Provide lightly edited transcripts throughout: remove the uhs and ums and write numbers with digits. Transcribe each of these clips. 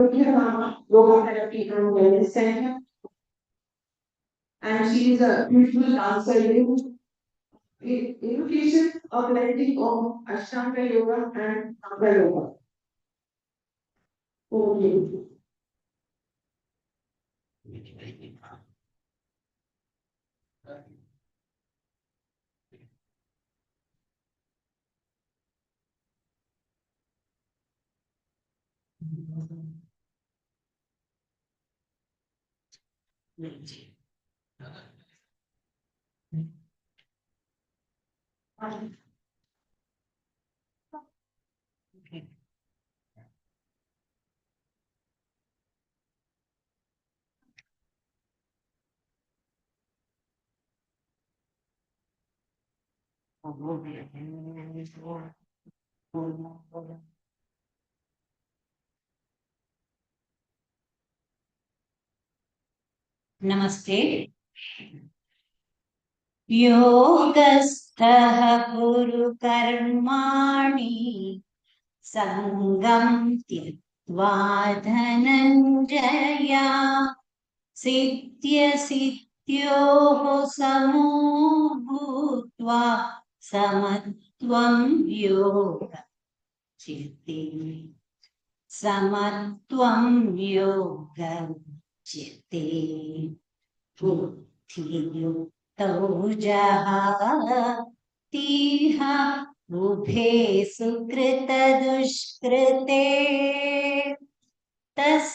Yoga therapy and wellness center, and she is a beautiful dancer. Education of blending of Ashtanga yoga and Hatha yoga. Okay. नमस्ते। योगस्थः कुरु कर्माणि संगं त्यक्त्वा धनञ्जय सिद्ध्यसिद्ध्योः समो भूत्वा समत्वं योग चित्ते समत्वं योग चित्ते बुद्धियुक्तौ जहातीह उभे सुकृतदुष्कृते तस्माद्योगाय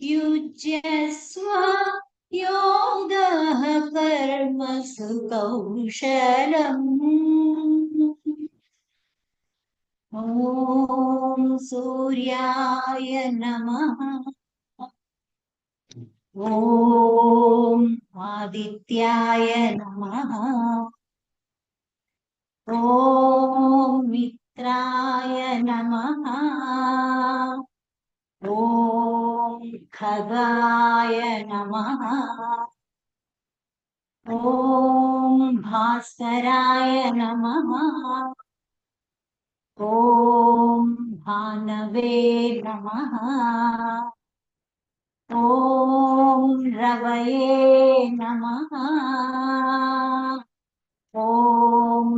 युज्यस्व योगः कर्मसु कौशलम्। ॐ सूर्याय नमः। ॐ आदित्याय नमः। ॐ मित्राय नमः। ॐ खगाय नमः। ॐ भास्कराय नमः। ॐ भानवे नमः। ॐ रवये नमः। ॐ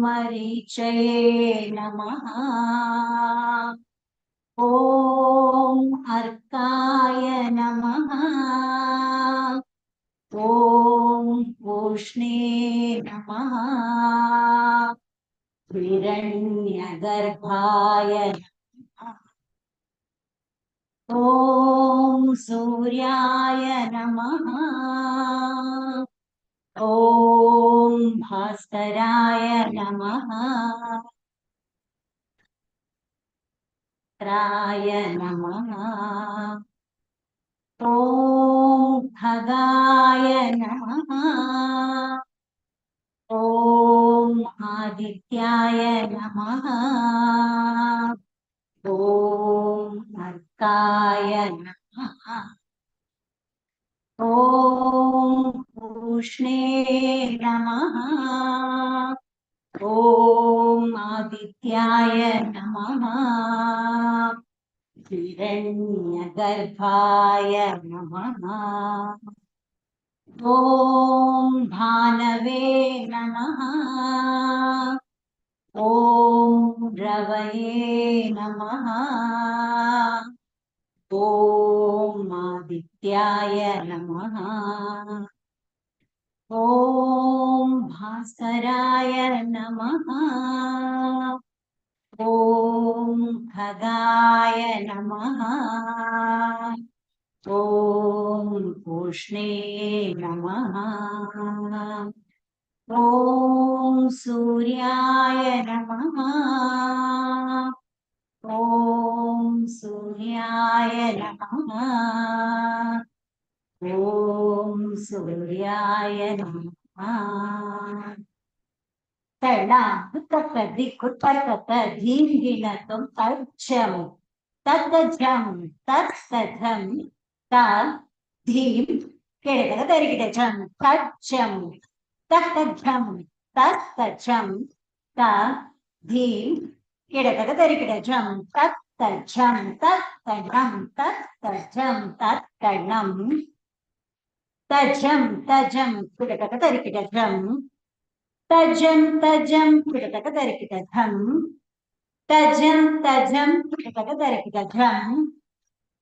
मरीचये नमः। ॐ अर्काय नमः। ॐ पूष्णे नमः। हिरण्यगर्भाय नमः। ॐ सूर्याय नमः। ॐ भास्कराय नमः। राय नमः। ॐ खगाय नमः। ॐ आदित्याय नमः। ॐ अर्काय नमः। ॐ पूष्णे नमः। ॐ आदित्याय नमः। हिरण्यगर्भाय नमः। ॐ भानवे नमः। ॐ रवये नमः। ॐ आदित्याय नमः। ॐ भास्कराय नमः। ॐ खगाय नमः। ॐ पूष्णे नमः। ॐ सूर्याय नमः। ॐ सूर्याय नमः। ॐ सूर्याय नमः। तडाकुतकदिकुतकतधीङ्गिणतं तज्जं तद्गजं तत्सधं तद्धीं केडकदरिगिडजं तज्जं तत्तज्जं तत्तजं तद्धीं केडकदरिगिडजं तत् tajam, tat, tajam, tat, tajam, tat, tajam, tajam, tajam, kudakata tarikita jam, tajam, tajam, kudakata tarikita jam, tajam, tajam, kudakata tarikita jam,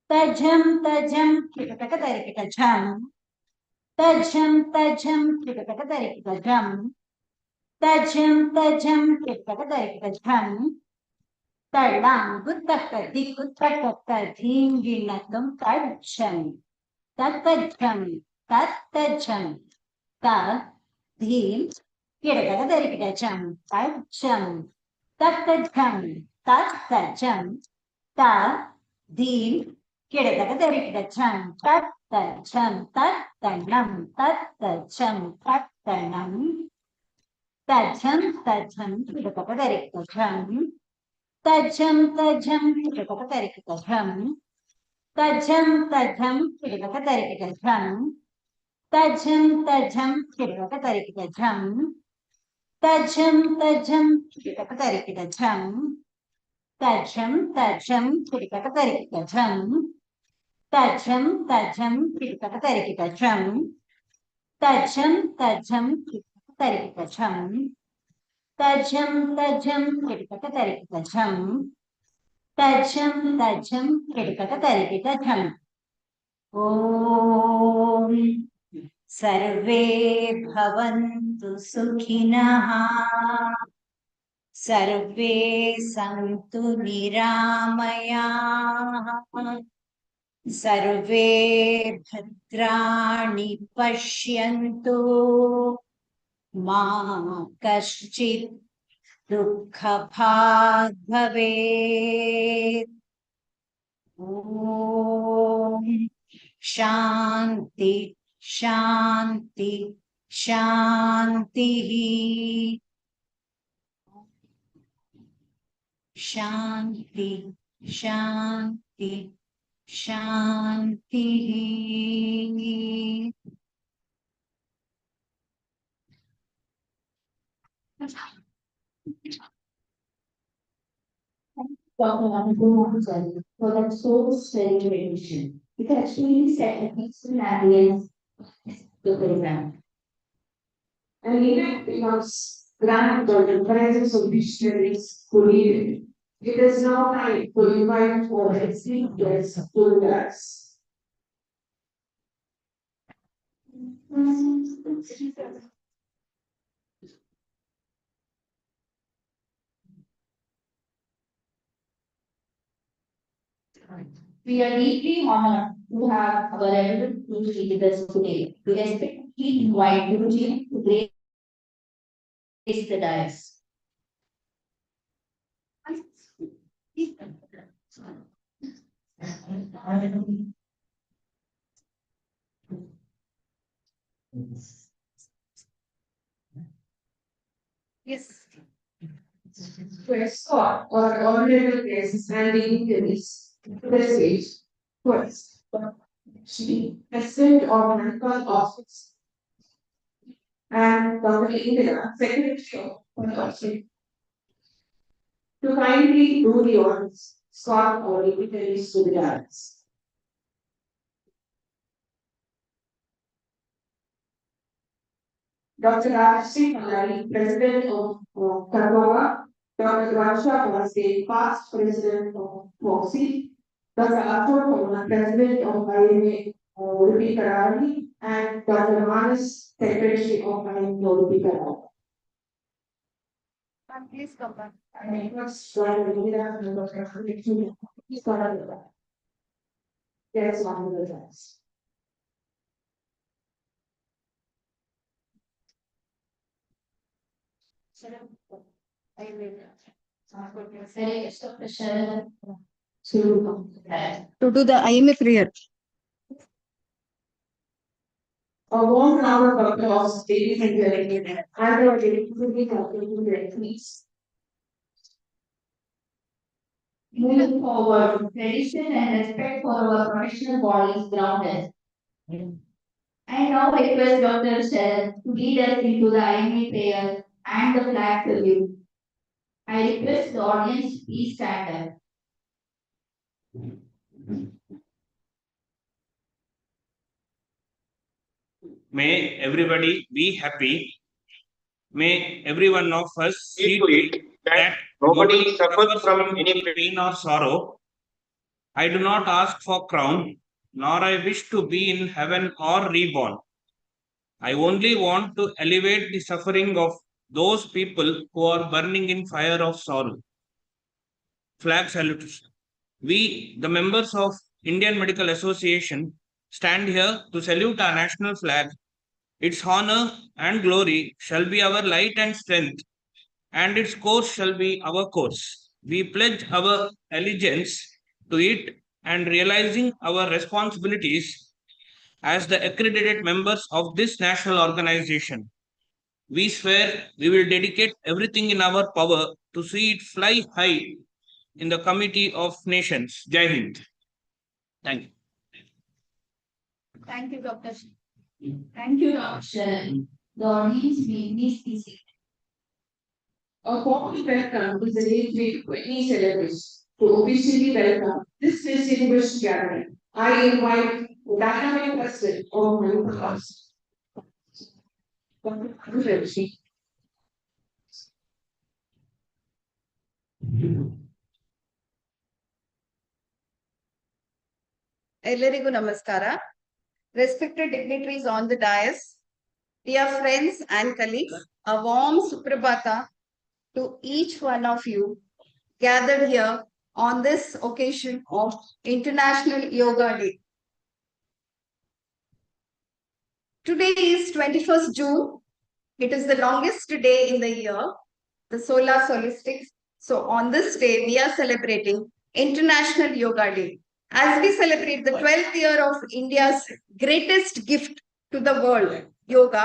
tajam, tajam, kudakata tarikita jam, tajam, tajam, kudakata tarikita jam, tajam, tajam, kudakata tarikita jam, Talang, Guttaka, Dikuttaka, Dhinginatum, Tajam, Tatajam, Tatajam, Ta, Dhim, Kirakaka, Darikajam, Tajam, Tatajam, Tatajam, Ta, Dhim, Kirakaka, Darikajam, Tatajam, Tatanam, Tatajam, Tatanam, Tajam, Tajam, Kirakaka, Darikajam, Tajam, tajam, kata tarik tajam. Tajam, tajam, kata tarik tajam. Tajam, tajam, kata tarik tajam. Tajam, tajam, kata tarik tajam. Tajam, tajam, kata tarik tajam. Tajam, tajam, kata tarik tajam. Tajam, tajam, kata tarik tajam. Tajam, tajam, kata tarik tajam. Tajam, tajam, kata tarik tajam. ॐ सर्वे भवन्तु सुखिनः सर्वे सन्तु निरामयाः सर्वे भद्राणि पश्यन्तु मा कश्चित् दुःखभाग् भवेत् ॐ शान्ति शान्ति शान्तिः शान्ति शान्ति शान्तिः Dr. Anupam for that soul stirring rendition. It actually set a peaceful ambience to the program. And even becomes grand for the presence of missionaries who lead it. It is now time to invite for esteemed guests to us. We are deeply honored to have our Reverend Guruji with us today. We respectfully invite Guruji to grace the dais. Yes. To escort our honorable guests and dignitaries to the stage. First, Shri President of Manipal Office and Dr. Indira, Secretary of the Office, to kindly do the honors, escort our dignitaries to the dais. Dr. Rajshri Malari, President of Karboga, Dr. Raksha Bhaste, past President of Foxy, Dr. Ashok Kumar, President of IMA Udupi Karari, and Dr. Manas, Secretary of IMA Udupi Karari. Please come back. I must join the leader and Dr. Hamid. Please come back. Yes, one of the guys. I will. To do the IMA prayer. A warm round of applause, ladies and gentlemen. I am ready to be concluded, please. Moving forward, tradition and respect for our professional bodies grounded. I now request Dr. Sharon to lead us into the IMA prayer and the flag salute. I request the audience please stand up. May everybody be happy. May every one of us see to it that nobody suffers from any pain or sorrow. I do not ask for crown, nor I wish to be in heaven or reborn. I only want to alleviate the suffering of those people who are burning in fire of sorrow. Flag salutation. We, the members of Indian Medical Association, stand here to salute our national flag. Its honor and glory shall be our light and strength, and its course shall be our course. We pledge our allegiance to it and realizing our responsibilities as the accredited members of this national organization. We swear we will dedicate everything in our power to see it fly high in the Committee of Nations. Jai Hind. Thank you. Thank you, Dr. Thank you, Dr. The audience may please be seated. A warm welcome is arranged with any celebration to officially welcome this distinguished gathering. I invite the dynamic president of Manipal, Dr. Udupi. ಎಲ್ಲರಿಗೂ ನಮಸ್ಕಾರ. Respected dignitaries on the dais, dear friends and colleagues, a warm suprabhata to each one of you gathered here on this occasion of International Yoga Day. Today is 21st June. It is the longest day in the year, the solar solstice. So on this day, we are celebrating International Yoga Day. As we celebrate the 12th year of India's greatest gift to the world, yoga,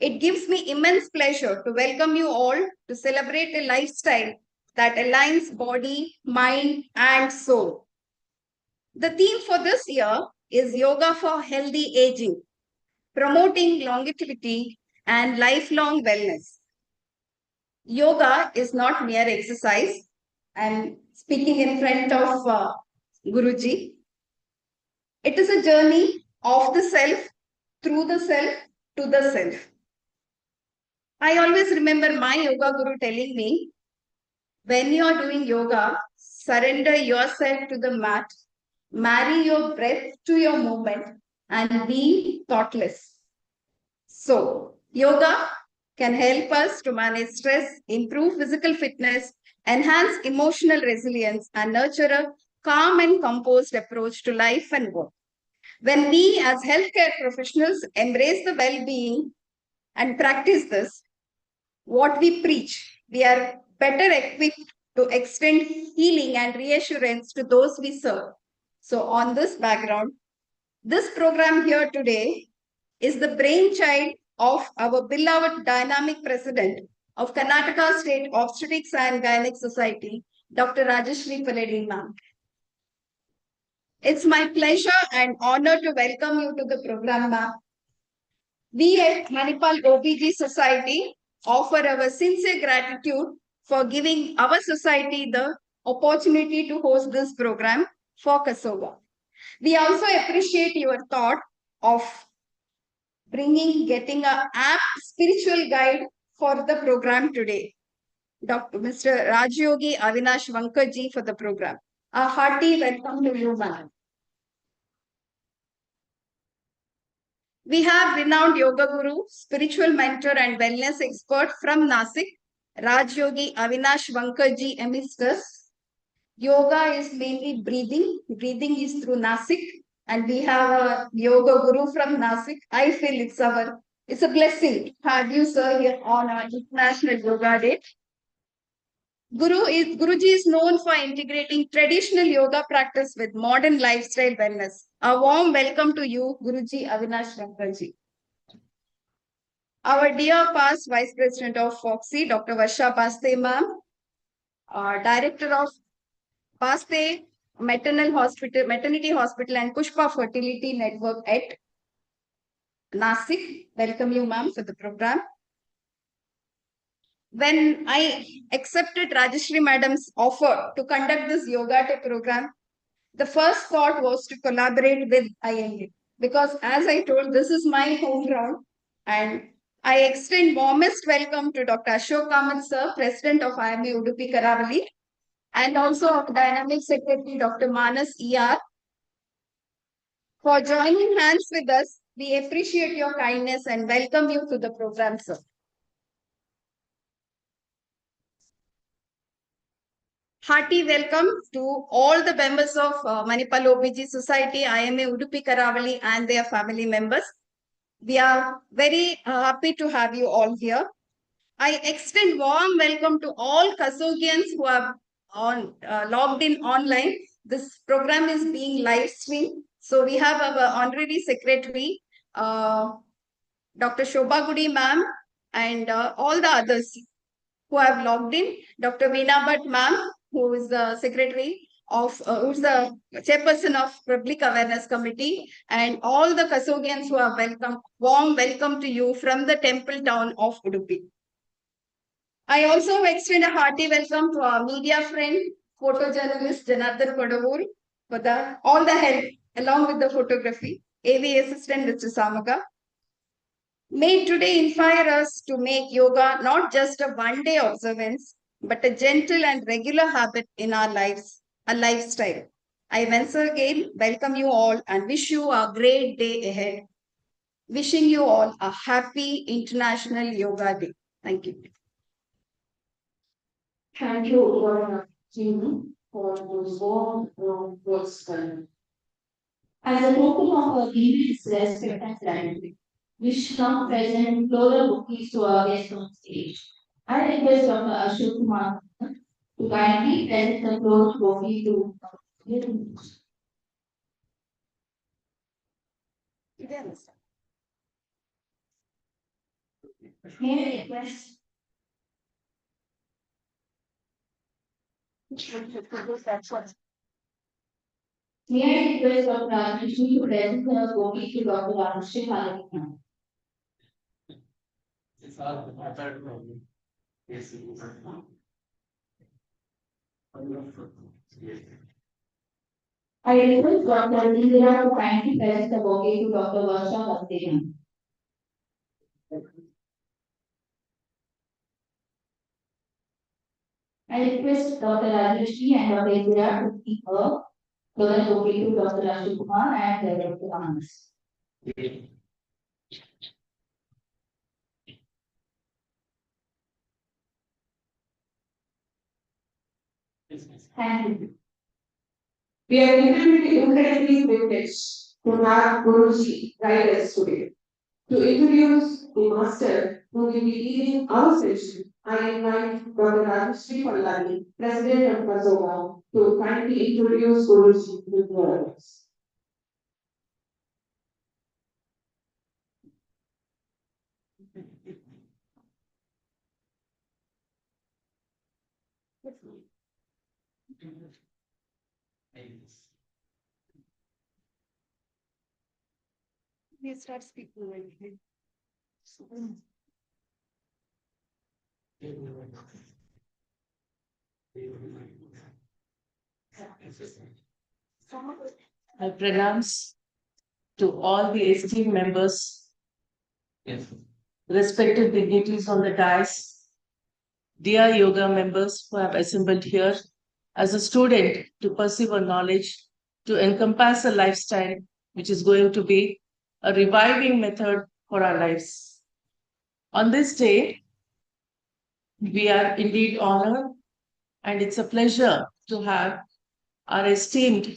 it gives me immense pleasure to welcome you all to celebrate a lifestyle that aligns body, mind, and soul. The theme for this year is Yoga for Healthy Aging, promoting longevity and lifelong wellness. Yoga is not mere exercise. I'm speaking in front of Guruji. It is a journey of the self, through the self, to the self. I always remember my yoga guru telling me, when you are doing yoga, surrender yourself to the mat, marry your breath to your movement, and be thoughtless. So, yoga can help us to manage stress, improve physical fitness, enhance emotional resilience, and nurture a calm and composed approach to life and work. When we as healthcare professionals embrace the well-being and practice this, what we preach, we are better equipped to extend healing and reassurance to those we serve. So on this background, this program here today is the brainchild of our beloved dynamic president of Karnataka State Obstetrics and Gynec Society, Dr. Rajeshri Paledi ma'am. It's my pleasure and honor to welcome you to the program, ma'am. We at Manipal OBG Society offer our sincere gratitude for giving our society the opportunity to host this program for Kasova. We also appreciate your thought of getting an apt spiritual guide for the program today. Mr. Rajyogi Avinash Vankarji for the program. A hearty welcome to you, ma'am. We have renowned yoga guru, spiritual mentor and wellness expert from Nasik, Rajyogi Avinash Vankarji Emistus. Yoga is mainly breathing. Breathing is through Nasik. And we have a yoga guru from Nasik. I feel it's a blessing to have you, sir, here on our International Yoga Day. Guruji is known for integrating traditional yoga practice with modern lifestyle wellness. A warm welcome to you, Guruji Avinash Vankarji. Our dear past Vice President of Foxy, Dr. Varsha Paste ma'am, Director of Paste Maternity Hospital and Pushpa Fertility Network at Nasik. Welcome you, ma'am, for the program. When I accepted Rajeshri madam's offer to conduct this Yoga Day program, The first thought was to collaborate with IMA because, as I told, this is my home ground, and I extend warmest welcome to Dr. Ashok Kamath sir, President of IMA Udupi Karavali, and also of Dynamic Secretary Dr. Manas ER for joining hands with us. We appreciate your kindness and welcome you to the program, sir. Hearty welcome to all the members of Manipal OBG Society, IMA Udupi Karavali, and their family members. We are very happy to have you all here. I extend warm welcome to all Kasogians who are logged in online. This program is being live streamed. So we have our honorary secretary, Dr. Shobha Gudi ma'am, and all the others who have logged in. Dr. Veena Bhatt ma'am, who is the secretary of, who's the chairperson of Public Awareness Committee, and all the Kasogians who are welcome, warm welcome to you from the temple town of Udupi. I also extend a hearty welcome to our media friend, photojournalist Janardhan Kodavur, for all the help along with the photography, AV assistant Mr. Samaka. May today inspire us to make yoga not just a one-day observance, but a gentle and regular habit in our lives, a lifestyle. I once again welcome you all and wish you a great day ahead. Wishing you all a happy International Yoga Day. Thank you. Thank you, Jimmy, for those warm words. As a token of our immense respect and gratitude, we shall now present floral bouquets to our guests on stage. I request Dr. Ashok Kumar to kindly present the floral bouquet to May I request May I request Dr. Rajeshri to present the bouquet to Dr. Rajeshri Balakrishnan. I request Dr. Indira to kindly present the bouquet to Dr. Varsha Vastevan. I request Dr. Rajeshri and Dr. Indira to keep her floral bouquet to Dr. Ashok Kumar and Dr. Anas. Thank you. We are incredibly privileged to have Guruji guide us today. To introduce the master who will be leading our session, I invite Dr. Rajeshri Pallani, President of Kazoga, to kindly introduce Guruji with words. Please start speaking. My pronouns to all the esteemed members, respected dignitaries on the dais, dear yoga members who have assembled here as a student to pursue a knowledge, to encompass a lifestyle which is going to be a reviving method for our lives. On this day, we are indeed honored, and it's a pleasure to have our esteemed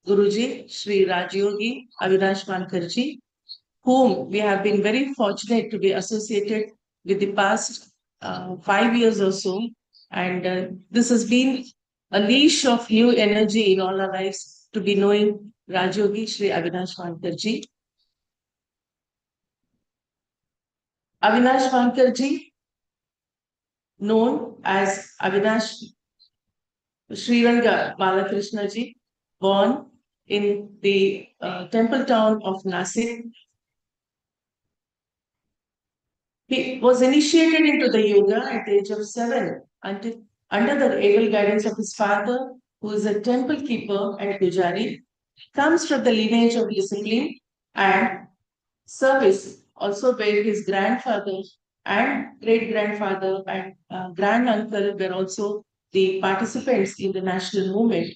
Guruji, Sri Rajyogi Avinash Mankarji, whom we have been very fortunate to be associated with the past 5 years or so. And this has been a leash of new energy in all our lives to be knowing Rajyogi Sri Avinash Mankarji. Avinash Mankarji, known as Avinash Sriranga Balakrishnaji, born in the temple town of Nasik. He was initiated into the yoga at the age of 7 under the able guidance of his father, who is a temple keeper and pujari, comes from the lineage of discipline and service, also where his grandfather and great grandfather and grand uncle were also the participants in the national movement.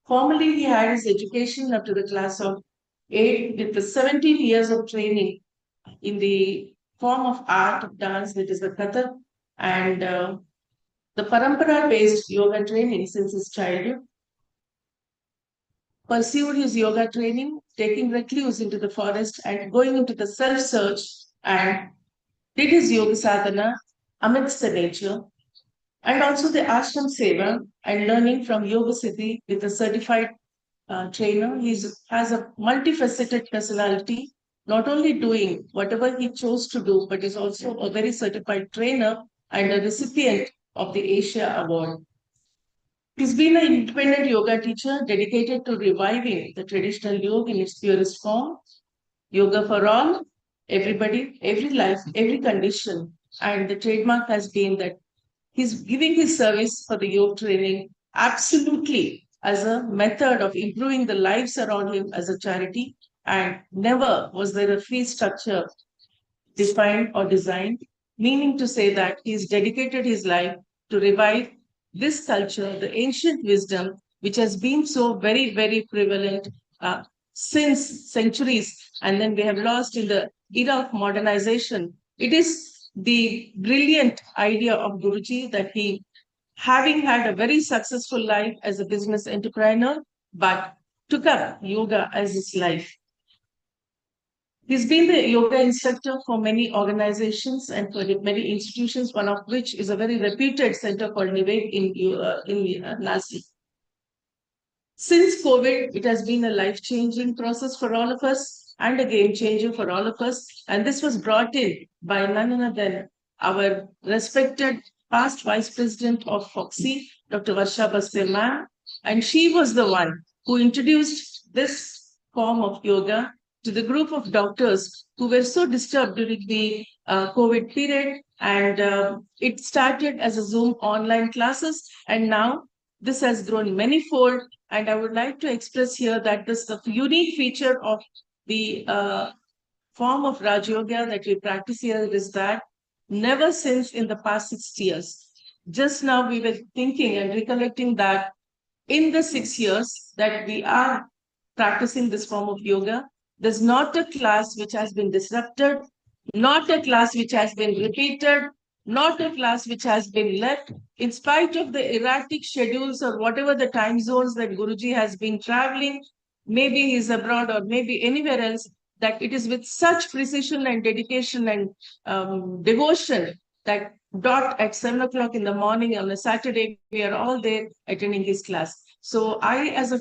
Formerly, he had his education up to the class of 8 with the 17 years of training in the form of art of dance, that is the Kathak, and the parampara based yoga training since his childhood. Pursued his yoga training, taking recluse into the forest and going into the self search, and did his yoga sadhana amidst the nature, and also the ashram seva and learning from Yoga Siddhi with a certified trainer. He has a multifaceted personality, not only doing whatever he chose to do, but is also a very certified trainer and a recipient of the Asia Award. He's been an independent yoga teacher dedicated to reviving the traditional yoga in its purest form. Yoga for all, everybody, every life, every condition. And the trademark has been that he's giving his service for the yoga training absolutely as a method of improving the lives around him as a charity. And never was there a fee structure defined or designed, meaning to say that he's dedicated his life to revive this culture, the ancient wisdom, which has been so very, very prevalent since centuries, and then we have lost in the era of modernization. It is the brilliant idea of Guruji that he, having had a very successful life as a business entrepreneur, but took up yoga as his life. He's been the yoga instructor for many organizations and for many institutions, one of which is a very reputed center called Nivek in Nasi. Since COVID, it has been a life-changing process for all of us and a game changer for all of us. And this was brought in by none other than our respected past Vice President of Foxy, Dr. Varsha Basir ma'am. And she was the one who introduced this form of yoga to the group of doctors who were so disturbed during the COVID period. And it started as a Zoom online classes. And now this has grown manyfold. And I would like to express here that this the unique feature of the form of Raj Yoga that we practice here is that never since in the past 6 years, just now we were thinking and recollecting that in the 6 years that we are practicing this form of yoga, there's not a class which has been disrupted, not a class which has been repeated, not a class which has been left, in spite of the erratic schedules or whatever the time zones that Guruji has been traveling, maybe he's abroad or maybe anywhere else, that it is with such precision and dedication and devotion that dot at 7 o'clock in the morning on a Saturday, we are all there attending his class. So I, as a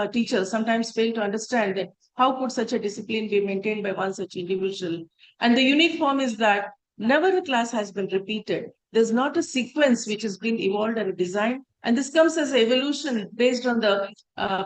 teacher, sometimes fail to understand that how could such a discipline be maintained by one such individual? And the unique form is that never a class has been repeated. There's not a sequence which has been evolved and designed. And this comes as evolution based on the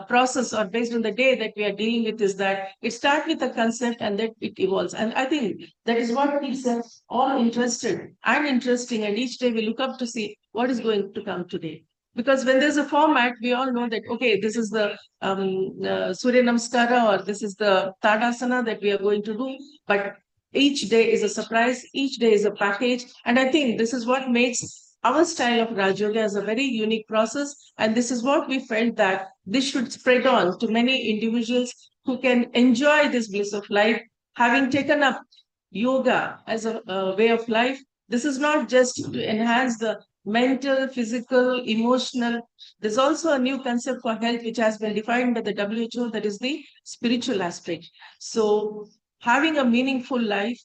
process or based on the day that we are dealing with, is that it starts with a concept and then it evolves. And I think that is what keeps us all interested and interesting. And each day we look up to see what is going to come today. Because when there's a format, we all know that, okay, this is the Surya Namaskara or this is the Tadasana that we are going to do. But each day is a surprise, each day is a package. And I think this is what makes our style of Raj Yoga as a very unique process. And this is what we felt that this should spread on to many individuals who can enjoy this bliss of life, having taken up yoga as a way of life. This is not just to enhance the mental, physical, emotional. There's also a new concept for health which has been defined by the WHO, that is the spiritual aspect. So having a meaningful life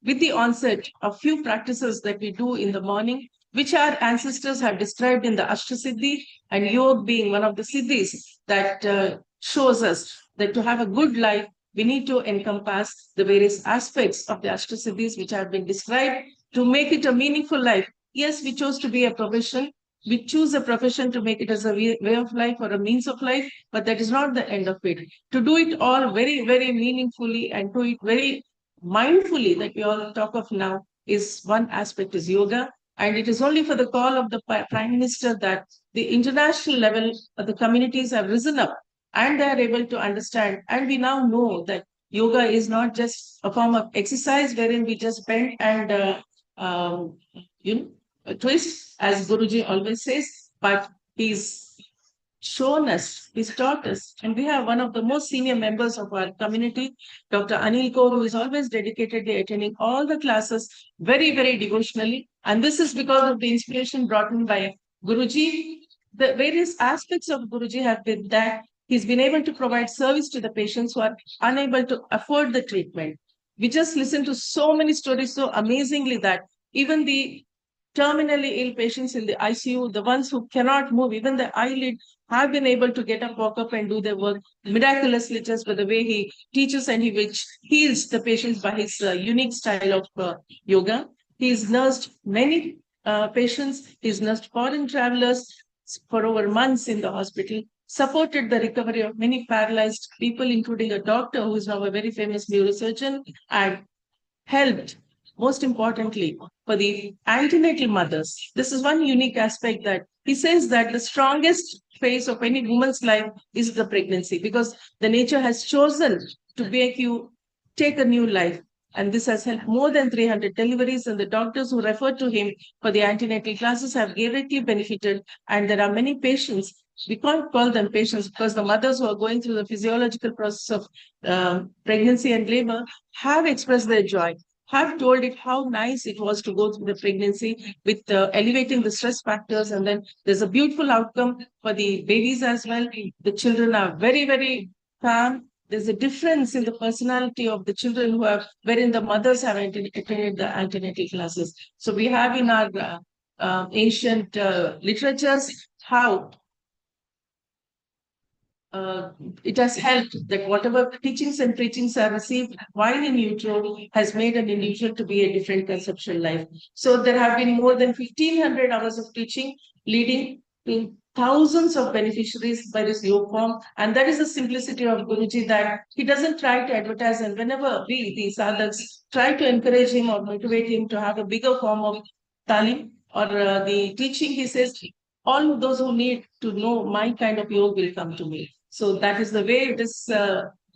with the onset of few practices that we do in the morning, which our ancestors have described in the Ashtasiddhi, and yoga being one of the siddhis that shows us that to have a good life, we need to encompass the various aspects of the Ashtasiddhis which have been described to make it a meaningful life. Yes, we chose to be a profession. We choose a profession to make it as a way of life or a means of life, but that is not the end of it. To do it all very, very meaningfully and do it very mindfully that we all talk of now is one aspect is yoga. And it is only for the call of the Prime Minister that the international level, the communities have risen up and they are able to understand. And we now know that yoga is not just a form of exercise wherein we just bend and you know twist, as Guruji always says, but he's shown us, he's taught us. And we have one of the most senior members of our community, Dr. Anil Kaur, who is always dedicatedly attending all the classes very, very devotionally. And this is because of the inspiration brought in by Guruji. The various aspects of Guruji have been that he's been able to provide service to the patients who are unable to afford the treatment. We just listen to so many stories so amazingly that even the terminally ill patients in the ICU, the ones who cannot move, even the eyelid, have been able to get up, walk up, and do their work miraculously just by the way he teaches and he which heals the patients by his unique style of yoga. He's nursed many patients, he's nursed foreign travelers for over months in the hospital, supported the recovery of many paralyzed people, including a doctor who is now a very famous neurosurgeon, and helped, most importantly, for the antenatal mothers. This is one unique aspect that he says that the strongest phase of any woman's life is the pregnancy, because the nature has chosen to make you take a new life. And this has helped more than 300 deliveries, and the doctors who referred to him for the antenatal classes have greatly benefited. And there are many patients, we can't call them patients because the mothers who are going through the physiological process of pregnancy and labor have expressed their joy, have told it how nice it was to go through the pregnancy with elevating the stress factors. And then there's a beautiful outcome for the babies as well. The children are very, very calm. There's a difference in the personality of the children who have, wherein the mothers have attended the antenatal classes. So we have in our ancient literatures how it has helped that whatever teachings and preachings are received while in utero has made an individual to be a different conceptual life. So there have been more than 1,500 hours of teaching leading to thousands of beneficiaries by this yoga form. And that is the simplicity of Guruji, that he doesn't try to advertise. And whenever we, the sadhaks, try to encourage him or motivate him to have a bigger form of talim or the teaching, he says, all those who need to know my kind of yoga will come to me. So that is the way this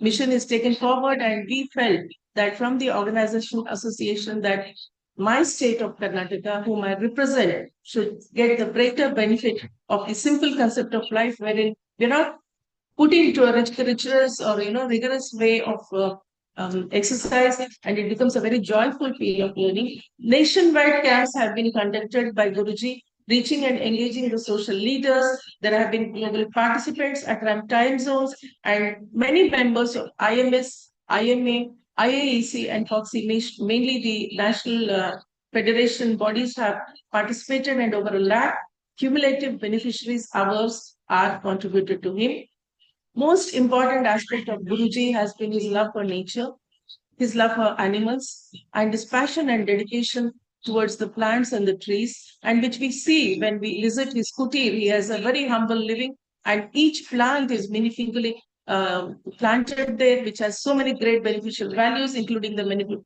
mission is taken forward. And we felt that from the organization association that my state of Karnataka, whom I represent, should get the greater benefit of the simple concept of life, wherein we're not put into a rigorous or rigorous way of exercise, and it becomes a very joyful feel of learning. Nationwide camps have been conducted by Guruji, reaching and engaging the social leaders. There have been global participants across time zones, and many members of IMS, IMA, IAEC, and FOXY, mainly the national federation bodies, have participated, and over a lakh cumulative beneficiaries hours are contributed to him. Most important aspect of Guruji has been his love for nature, his love for animals, and his passion and dedication towards the plants and the trees, and which we see when we visit his kutir. He has a very humble living, and each plant is meaningfully planted there, which has so many great beneficial values, including the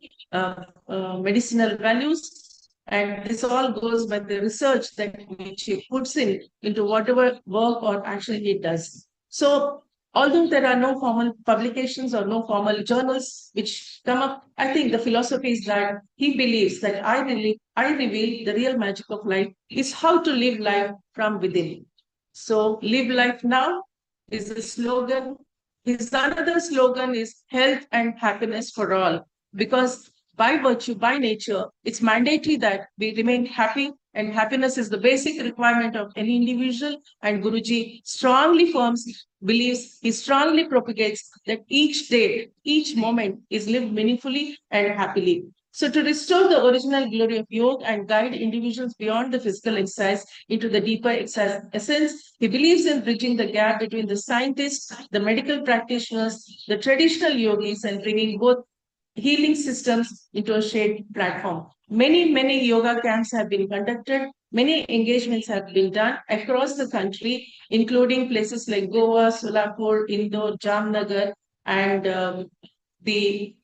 medicinal values. And this all goes by the research that which he puts in into whatever work or action he does. So although there are no formal publications or no formal journals which come up, I think the philosophy is that he believes that I reveal the real magic of life is how to live life from within. So live life now is the slogan. His another slogan is health and happiness for all, because by virtue, by nature, it's mandatory that we remain happy, and happiness is the basic requirement of any individual. And Guruji strongly believes, he strongly propagates that each day, each moment is lived meaningfully and happily. So to restore the original glory of yoga and guide individuals beyond the physical exercise into the deeper essence, he believes in bridging the gap between the scientists, the medical practitioners, the traditional yogis, and bringing both healing systems into a shared platform. Many yoga camps have been conducted. Many engagements have been done across the country, including places like Goa, Solapur, Indore, Jamnagar, and the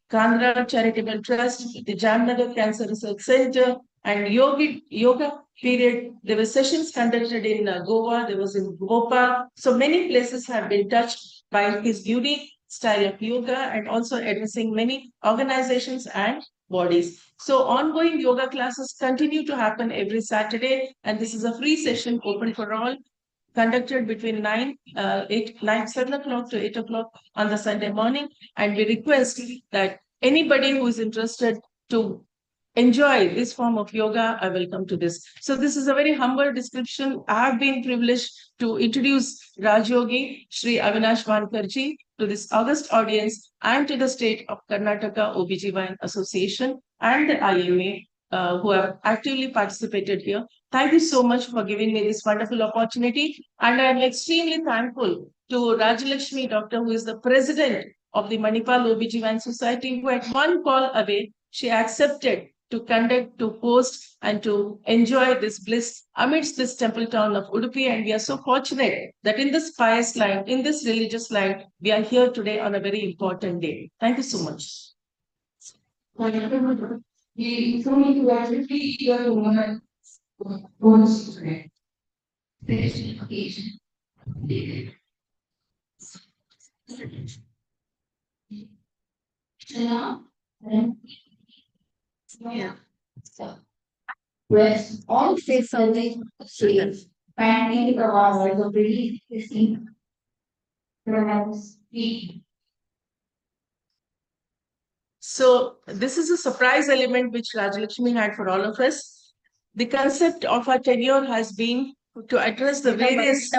Kandra Charitable Trust, the Jamnagar Cancer Research Center, And yoga period, there were sessions conducted in Goa, there was in Bhopal. So many places have been touched by his unique style of yoga and also addressing many organizations and bodies. So ongoing yoga classes continue to happen every Saturday, and this is a free session open for all, conducted between 7 o'clock to 8 o'clock on the Sunday morning. And we request that anybody who is interested to enjoy this form of yoga, I will come to this. So this is a very humble description. I have been privileged to introduce Rajyogi Shri Avinash Vankarji to this august audience and to the state of Karnataka OBGYN Association and the IMA who have actively participated here. Thank you so much for giving me this wonderful opportunity. And I am extremely thankful to Rajalakshmi Doctor, who is the president of the Manipal OBGYN Society, who at one call away, she accepted to conduct, to host, and to enjoy this bliss amidst this temple town of Udupi. And we are so fortunate that in this pious land, in this religious land, we are here today on a very important day. Thank you so much. We truly congratulate the woman born today. Yeah. So, with all six of the students, finally the hours of relief received speak. So this is a surprise element which Rajalakshmi had for all of us. The concept of our tenure has been to address the various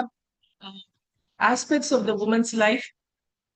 aspects of the woman's life.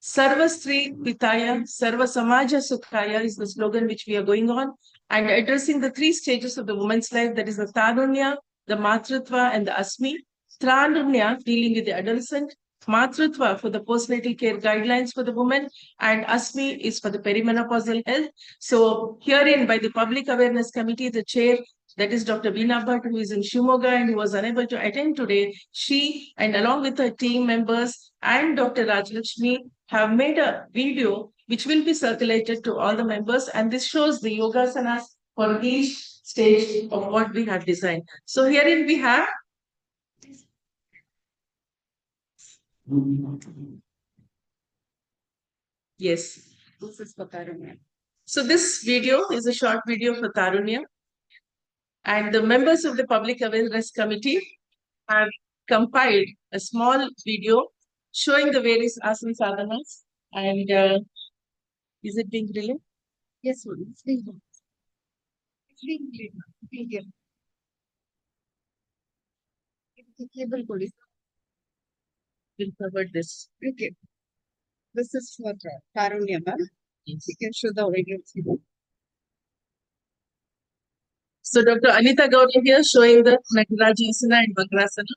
Sarvastri Pitaya, Sarva Samaja Sukhaya is the slogan which we are going on, and addressing the three stages of the woman's life, that is the Tarunya, the Matritva, and the Asmi. Tranunya, dealing with the adolescent, Matritva for the postnatal care guidelines for the woman, and Asmi is for the perimenopausal health. So herein, by the Public Awareness Committee, the chair, that is Dr. Veena Bhatt, who is in Shimoga and who was unable to attend today, she and along with her team members and Dr. Rajalakshmi have made a video which will be circulated to all the members, and this shows the yogasanas for each stage of what we have designed. So herein we have yes. This is for Tarunya. So this video is a short video for Tarunya, and the members of the Public Awareness Committee have compiled a small video showing the various asana sadhanas. And is it being relayed? Yes, ma'am. It's being done. It's being done. Cable police. We'll cover this. Okay. This is for Tarunya, ma'am. Yes. You can show the video. So Dr. Anita Gowda here showing the Nagarajasana and Vakrasana.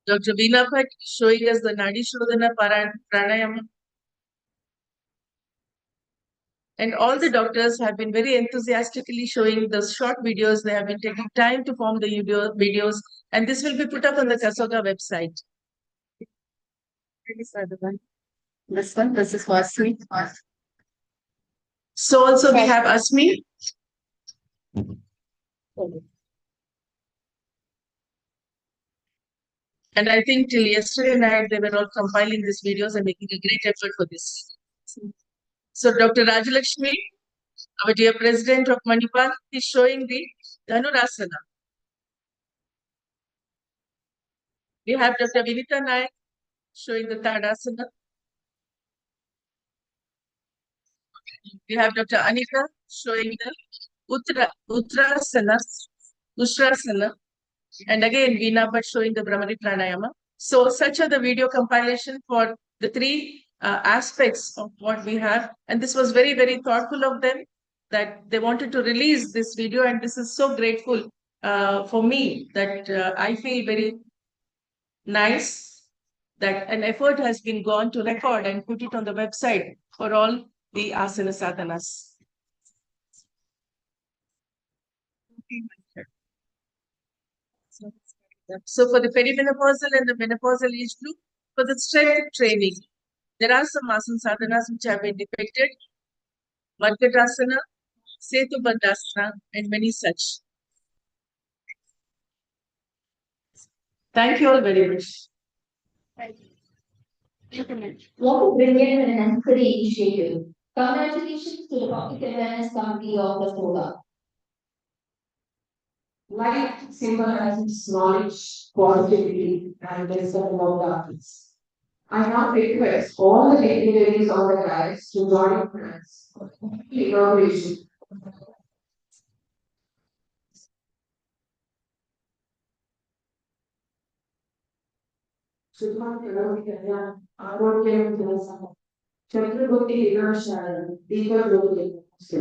Dr. Veena Bhatt showing us the Nadi Shodhana Pranayama. And all the doctors have been very enthusiastically showing the short videos. They have been taking time to form the videos, and this will be put up on the Kasoga website. This is for Asmi. So also we have Asmi. And I think till yesterday night, they were all compiling these videos and making a great effort for this. So Dr. Rajalakshmi, our dear president of Manipal, is showing the Dhanurasana. We have Dr. Vinita Naik showing the Tadasana. We have Dr. Anika showing the Uttrasana, Ushrasana. And again, Veena Bhatt showing the Brahmari Pranayama. So such are the video compilation for the three aspects of what we have. And this was very, very thoughtful of them that they wanted to release this video. And this is so grateful for me that I feel very nice that an effort has been gone to record and put it on the website for all the asana sadhanas. So for the perimenopausal and the menopausal age group, for the strength training, there are some asana sadhanas which have been depicted. Markatasana, Setubandhasana, and many such. Thank you all very much. What a brilliant and necessary initiative. Congratulations to the Public Awareness Committee of the SOLA. Light symbolizes knowledge, positivity, and wisdom about darkness. I now request all the dignitaries on the dais to join hands for the inauguration. Shubham Karoli Kanya, Arogyam Vinasam, Chakraborty Vinasharan, Deepa Jyoti Namaste.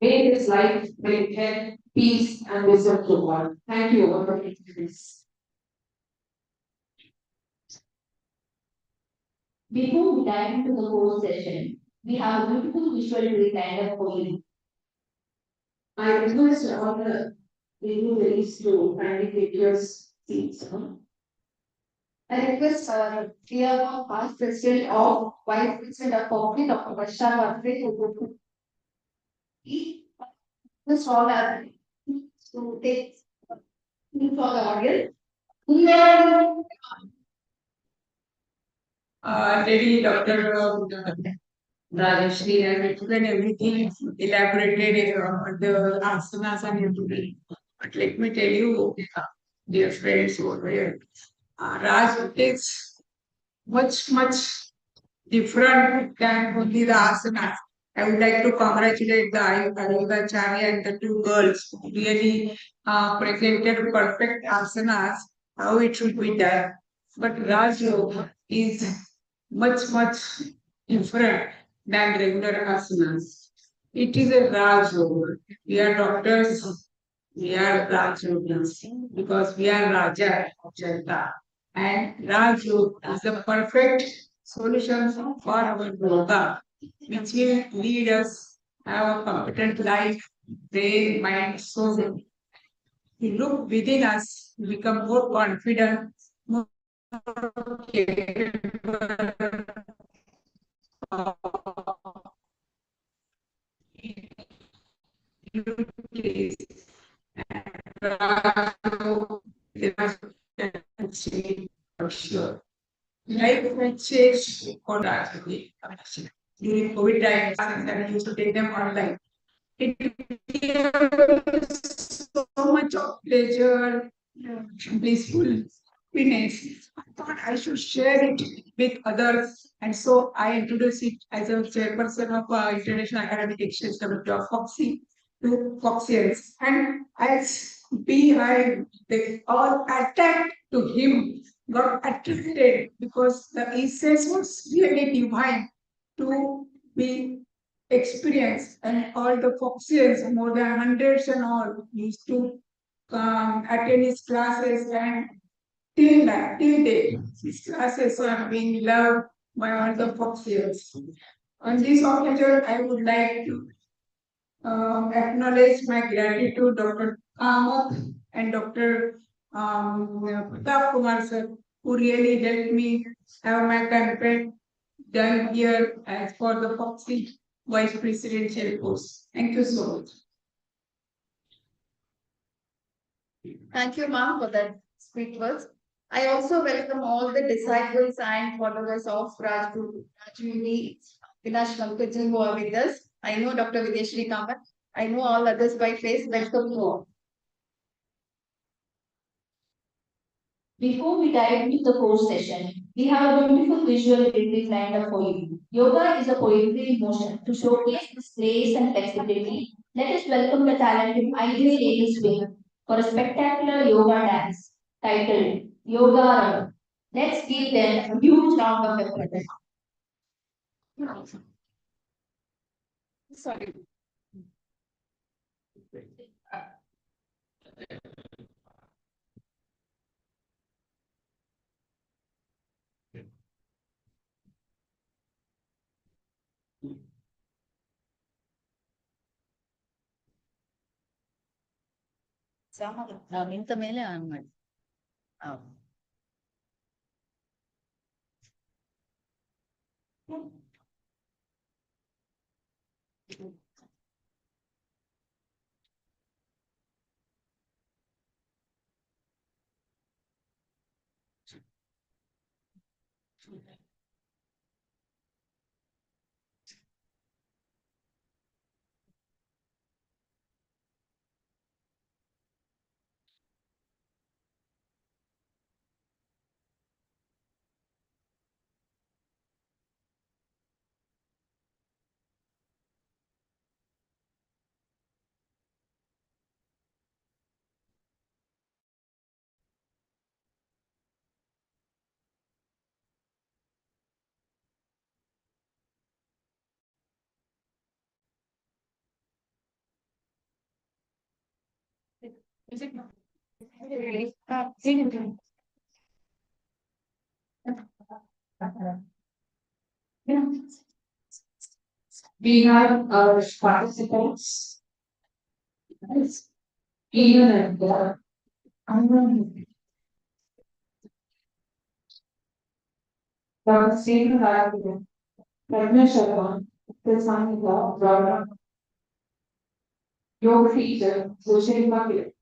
May this life bring health, peace, and wisdom to all. Thank you all for this. Before we dive into the whole session, we have a beautiful visual to lined up for you. I request all the dignitaries to kindly take your seats. I request our dear past president of Vice President of Public, Dr. Varsha Vatre, to this all are to take for the audience. Lady Dr. Rajeshri has explained everything elaborated the asanas and everything. But let me tell you, dear friends over here, Raj is much different than only the asanas. I would like to congratulate the Ayuda Charya and the two girls who really presented perfect asanas, how it should be done. But Raj Yoga is much different than regular asanas. It is a Raj Yoga. We are doctors, we are Raj Yogas because we are Raja of Janta. And Raj Yoga is the perfect solution for our yoga, which will lead us have a competent life, brain, mind, soul. We look within us, we become more confident, more capable of duties. For sure. Life will change drastically. During COVID times, I used to take them online. It gives so much of pleasure, blissful happiness. I thought I should share it with others, and so I introduced it as a chairperson of International Academic Exchange Committee of FOXI to Foxians. And as they all attacked to him, got attracted because the essence was really divine to we experience, and all the foxes, more than hundreds and all, used to attend his classes, and till date, his classes are being loved by all the foxes. On this occasion, I would like to acknowledge my gratitude Dr. Kamath and Dr. Pratap Kumar sir, who really helped me have my campaign done here as for the Foxy Vice Presidential post. Thank you so much. Thank you, ma'am, for that sweet words. I also welcome all the disciples and followers of Rajmuni Vinash Pankaj who are with us. I know Dr. Videshri Kamath. I know all others by face. Welcome to all. Before we dive into the core session, we have a beautiful visual retreat lined up for you. Yoga is a poetry in motion. To showcase this grace and flexibility, let us welcome the talented Ideal Ladies Wing for a spectacular yoga dance titled Yoga Run. Let's give them a huge round of applause. Sorry. ನಿಂತ ಮೇಲೆ on ಮಾಡಿ We have our participants. Even at the Dr. Stephen Raghavan, Pragna Sharma, Prasanna Rana, yoga teacher, Sushil Bakir.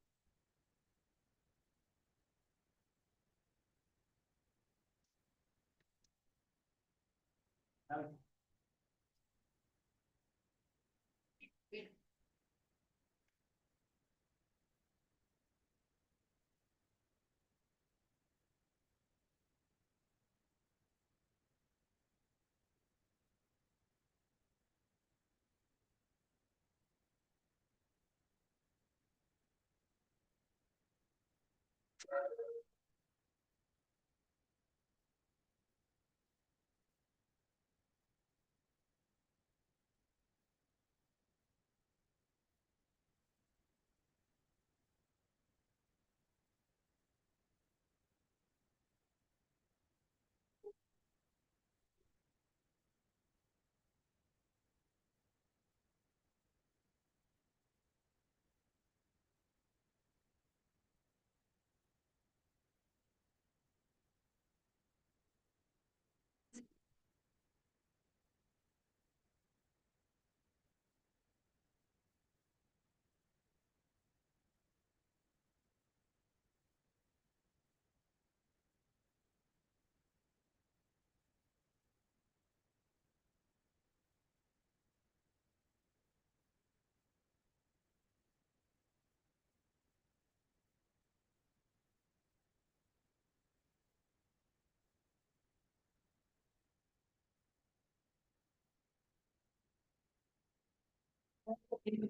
We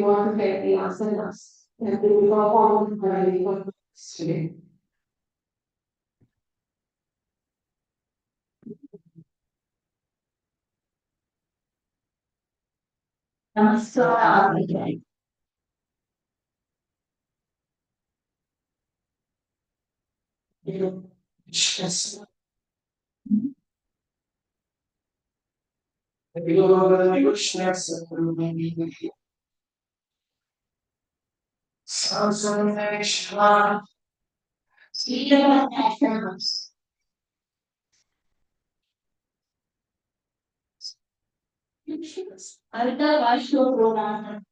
want to get the asanas and we perform today. Namaskar. Alta Vashlo Pronana.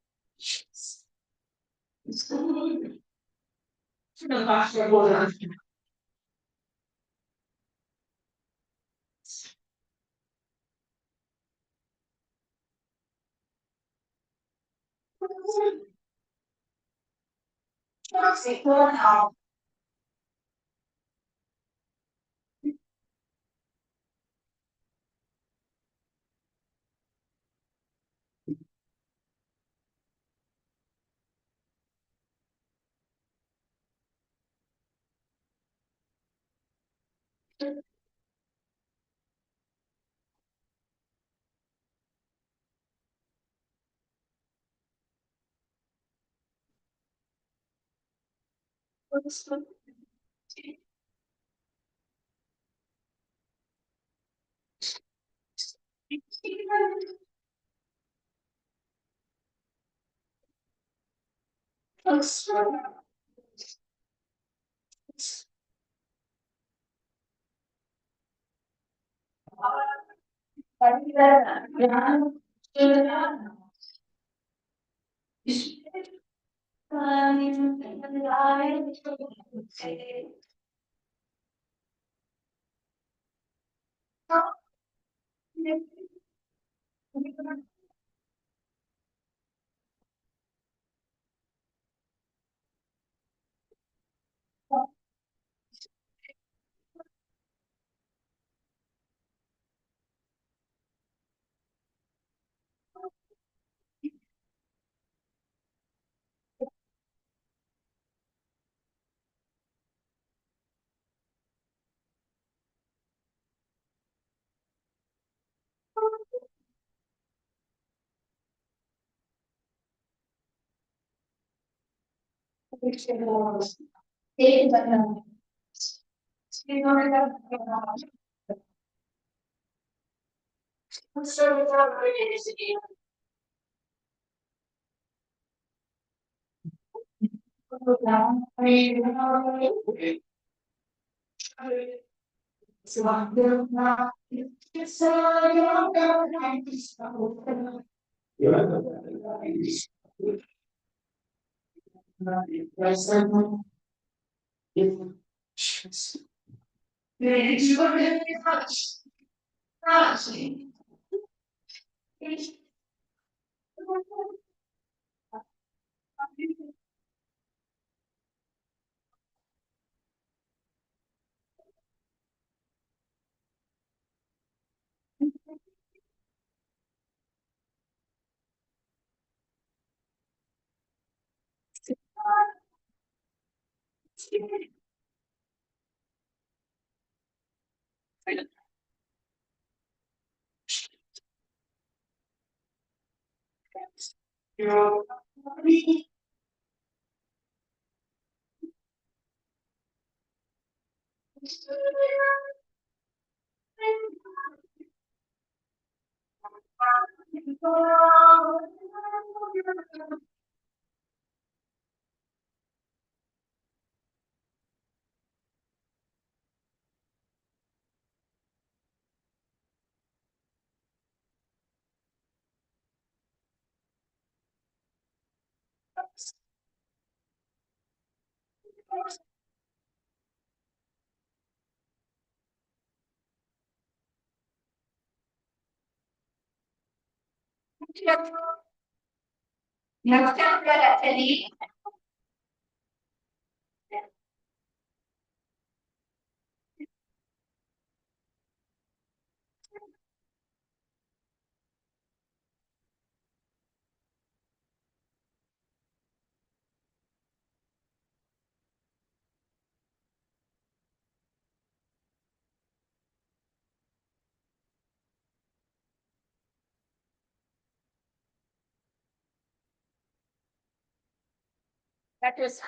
That was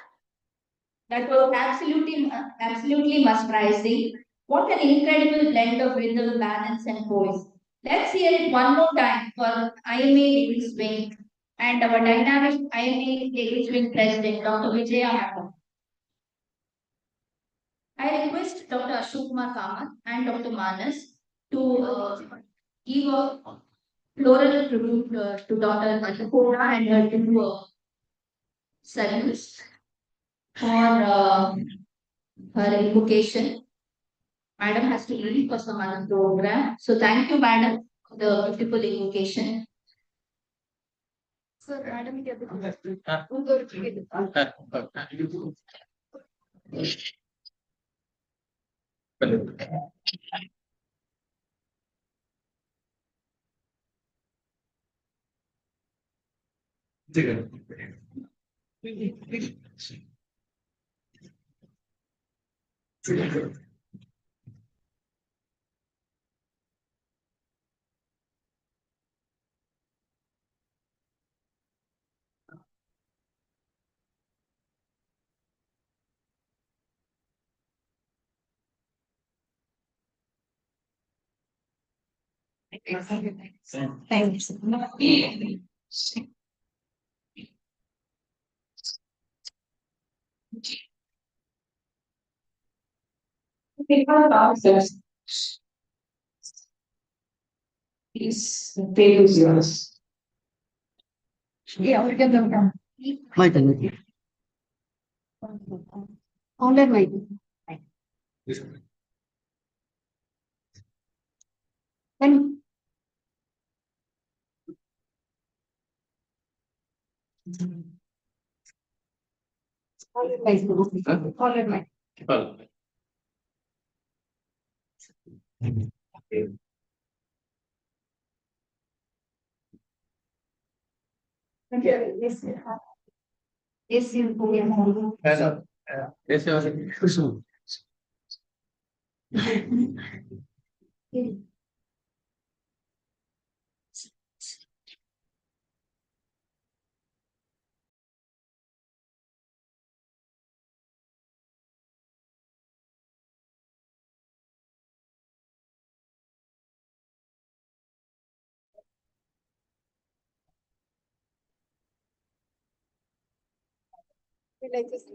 absolutely mesmerizing. What an incredible blend of rhythm, balance, and poise. Let's hear it one more time for IMA Ladies Wing and our dynamic IMA Ladies Wing President, Dr. Vijaya Madam. I request Dr. Ashok Kumar Kamath and Dr. Manas to give a floral tribute to Dr. Annapurna and her two sons for her invocation. Madam has to leave for some other program. So thank you, Madam, for the beautiful invocation. Sir, Madam, Thanks. Please, the table is yours. Yeah, we can do it. Online mic. And online mic. Yes, yes,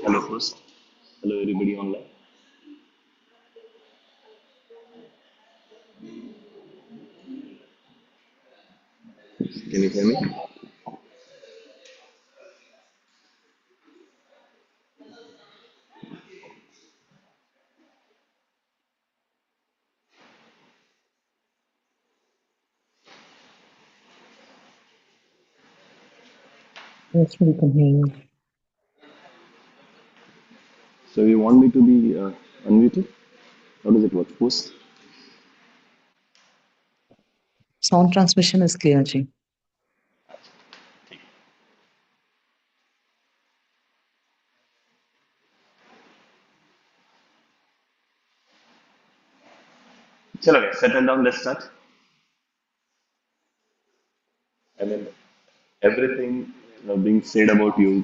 Hello first. Hello everybody online. Can you hear me? Yes, we can hear you. So you want me to be unmuted? How does it work? Post? Sound transmission is clear, Ji. Chalo, settle down. Let's start. I mean, everything being said about you,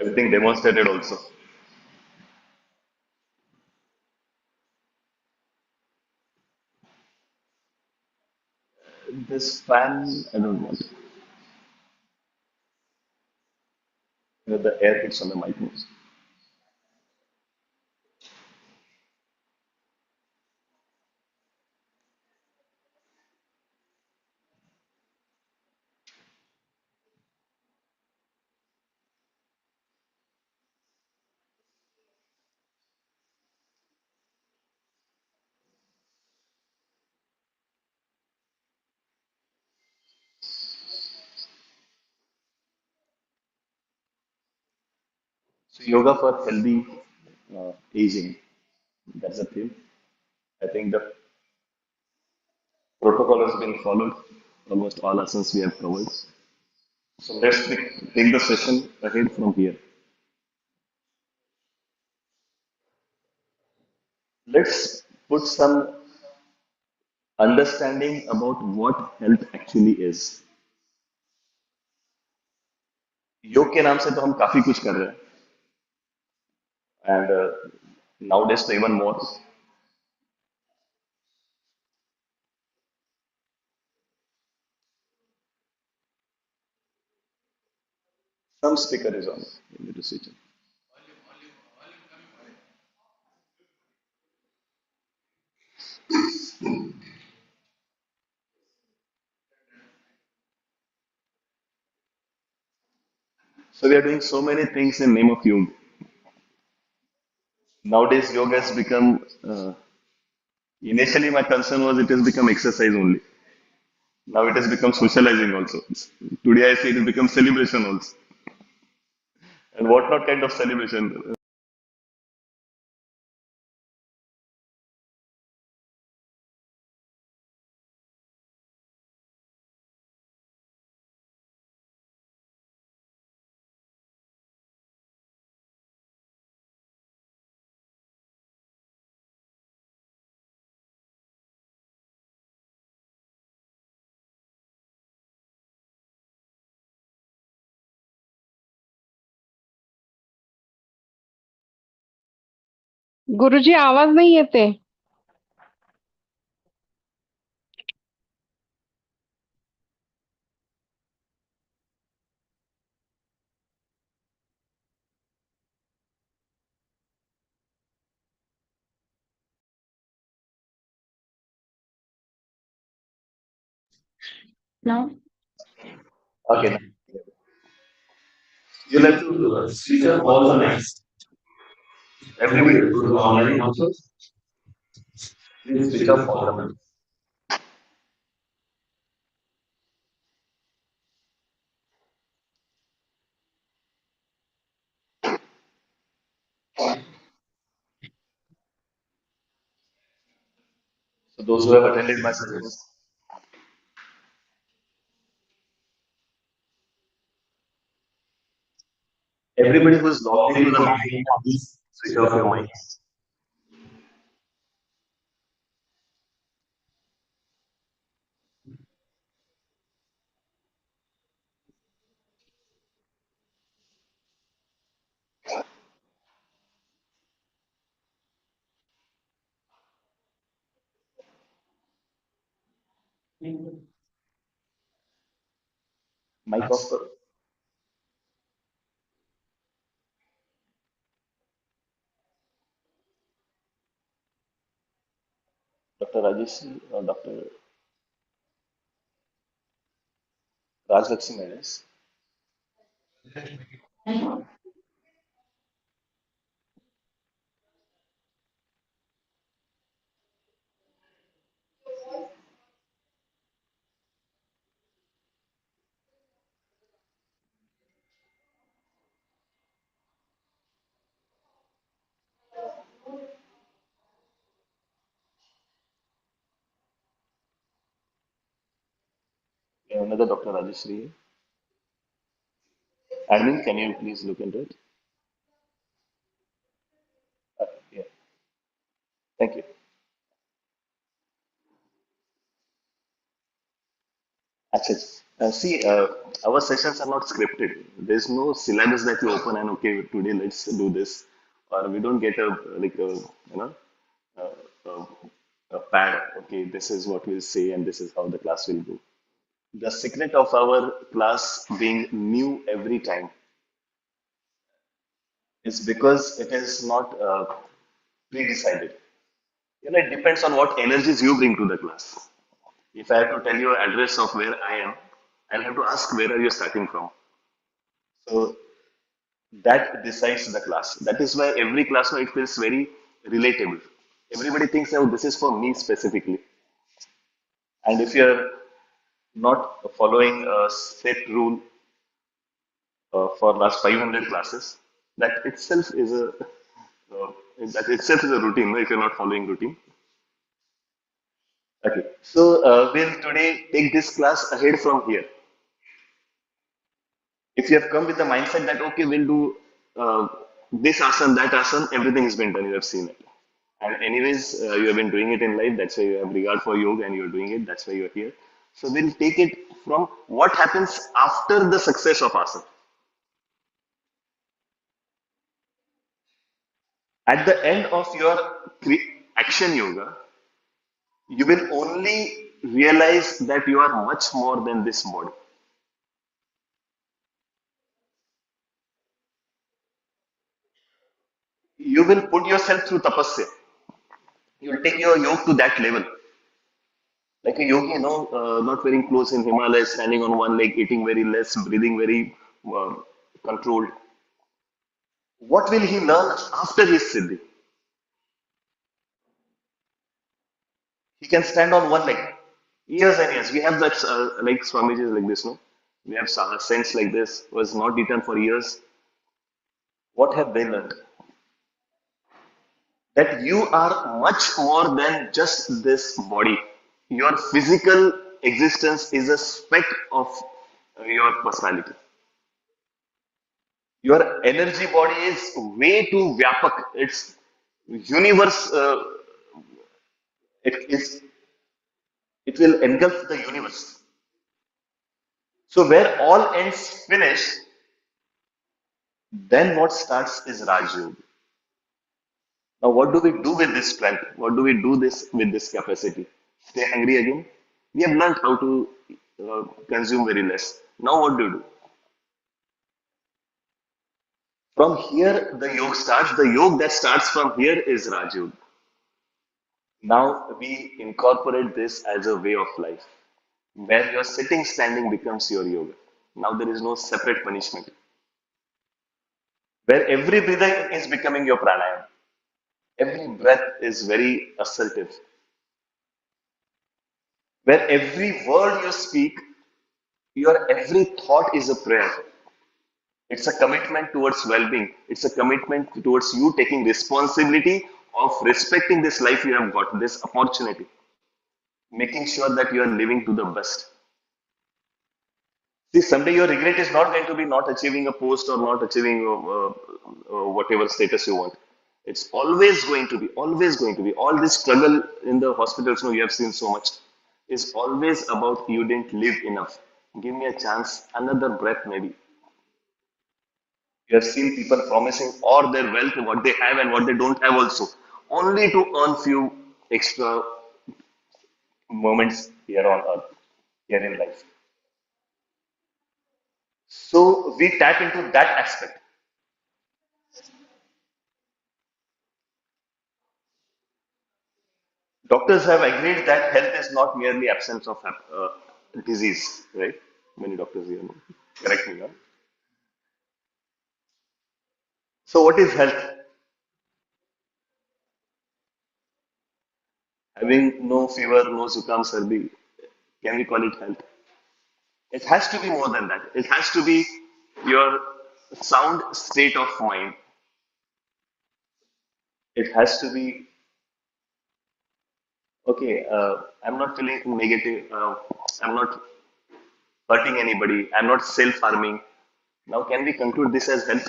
everything demonstrated also. This fan, I don't want. The air hits on the mic. So yoga for healthy aging. That's the theme. I think the protocol has been followed. Almost all asanas we have covered. So let's take the session ahead from here. Let's put some understanding about what health actually is. योग के नाम से तो हम काफी कुछ कर रहे हैं and nowadays तो even more. Some speaker is on. You need to switch it. So we are doing so many things in name of yoga. Nowadays yoga has become initially my concern was it has become exercise only. Now it has become socializing also. Today I see it has become celebration also. And what not kind of celebration? गुरुजी आवाज नाही येते. Now, Okay. You'll have to switch off all the mics. Everybody who's online also, please switch off all the mics. So those who have attended my sessions, everybody who is logged into the meeting, please switch off your mics. Mic off. करो. Dr. Rajesh or Dr. Rajlakshmi Madam. Another Dr. Rajeshri. Admin, can you please look into it? Yeah, thank you. Actually, see, our sessions are not scripted. There's no syllabus that you open and okay, today let's do this, or we don't get a like a you know a pad. Okay, this is what we'll say and this is how the class will go. The secret of our class being new every time is because it is not pre-decided. You know, it depends on what energies you bring to the class. If I have to tell you address of where I am, I'll have to ask where are you starting from. So that decides the class. That is why every class now it feels very relatable. Everybody thinks, oh, this is for me specifically. And if you're not following a set rule for last 500 classes, That itself is a that itself is a routine. No, if you're not following routine. Okay, so we'll today take this class ahead from here. If you have come with the mindset that okay, we'll do this asana, that asana, everything has been done. You have seen it, and anyways, you have been doing it in life. That's why you have regard for yoga, and you're doing it. That's why you're here. So we'll take it from what happens after the success of asana. At the end of your action yoga, you will only realize that you are much more than this body. You will put yourself through tapasya. You will take your yoga to that level. Like a yogi, not wearing clothes in Himalayas, standing on one leg, eating very less, breathing very uh, controlled. What will he learn after his siddhi? He can stand on one leg. Years and years. We have that, like Swamiji is like this, no? We have saints like this, was not eaten for years. What have they learned? That you are much more than just this body. Your physical existence is a speck of your personality. Your energy body is way too vyapak. It's universe. It is. It will engulf the universe. So where all ends finish, then what starts is Raj Yoga. Now, what do we do with this strength? What do we do this with this capacity? Stay hungry again? We have learned how to consume very less. Now, what do you do? From here, the yoga starts. The yoga that starts from here is Raj Yoga. Now, we incorporate this as a way of life, where your sitting, standing becomes your yoga. Now, there is no separate punishment, where every breathing is becoming your pranayama. Every breath is very assertive, where every word you speak, your every thought is a prayer. It's a commitment towards well-being. It's a commitment towards you taking responsibility of respecting this life you have got, this opportunity, making sure that you are living to the best. See, someday your regret is not going to be not achieving a post or not achieving whatever status you want. It's always going to be. All this struggle in the hospitals, you have seen so much, is always about you didn't live enough. Give me a chance, another breath maybe. You have seen people promising all their wealth, what they have and what they don't have also, only to earn few extra moments here on earth, here in life. So we tap into that aspect. Doctors have agreed that health is not merely absence of disease, right? Many doctors here know. Correct me, huh? So what is health? Having no fever, no zukam, sardi, can we call it health? It has to be more than that. It has to be your sound state of mind. It has to be okay. I'm not feeling negative. I'm not hurting anybody. I'm not self-harming. Now, can we conclude this as health?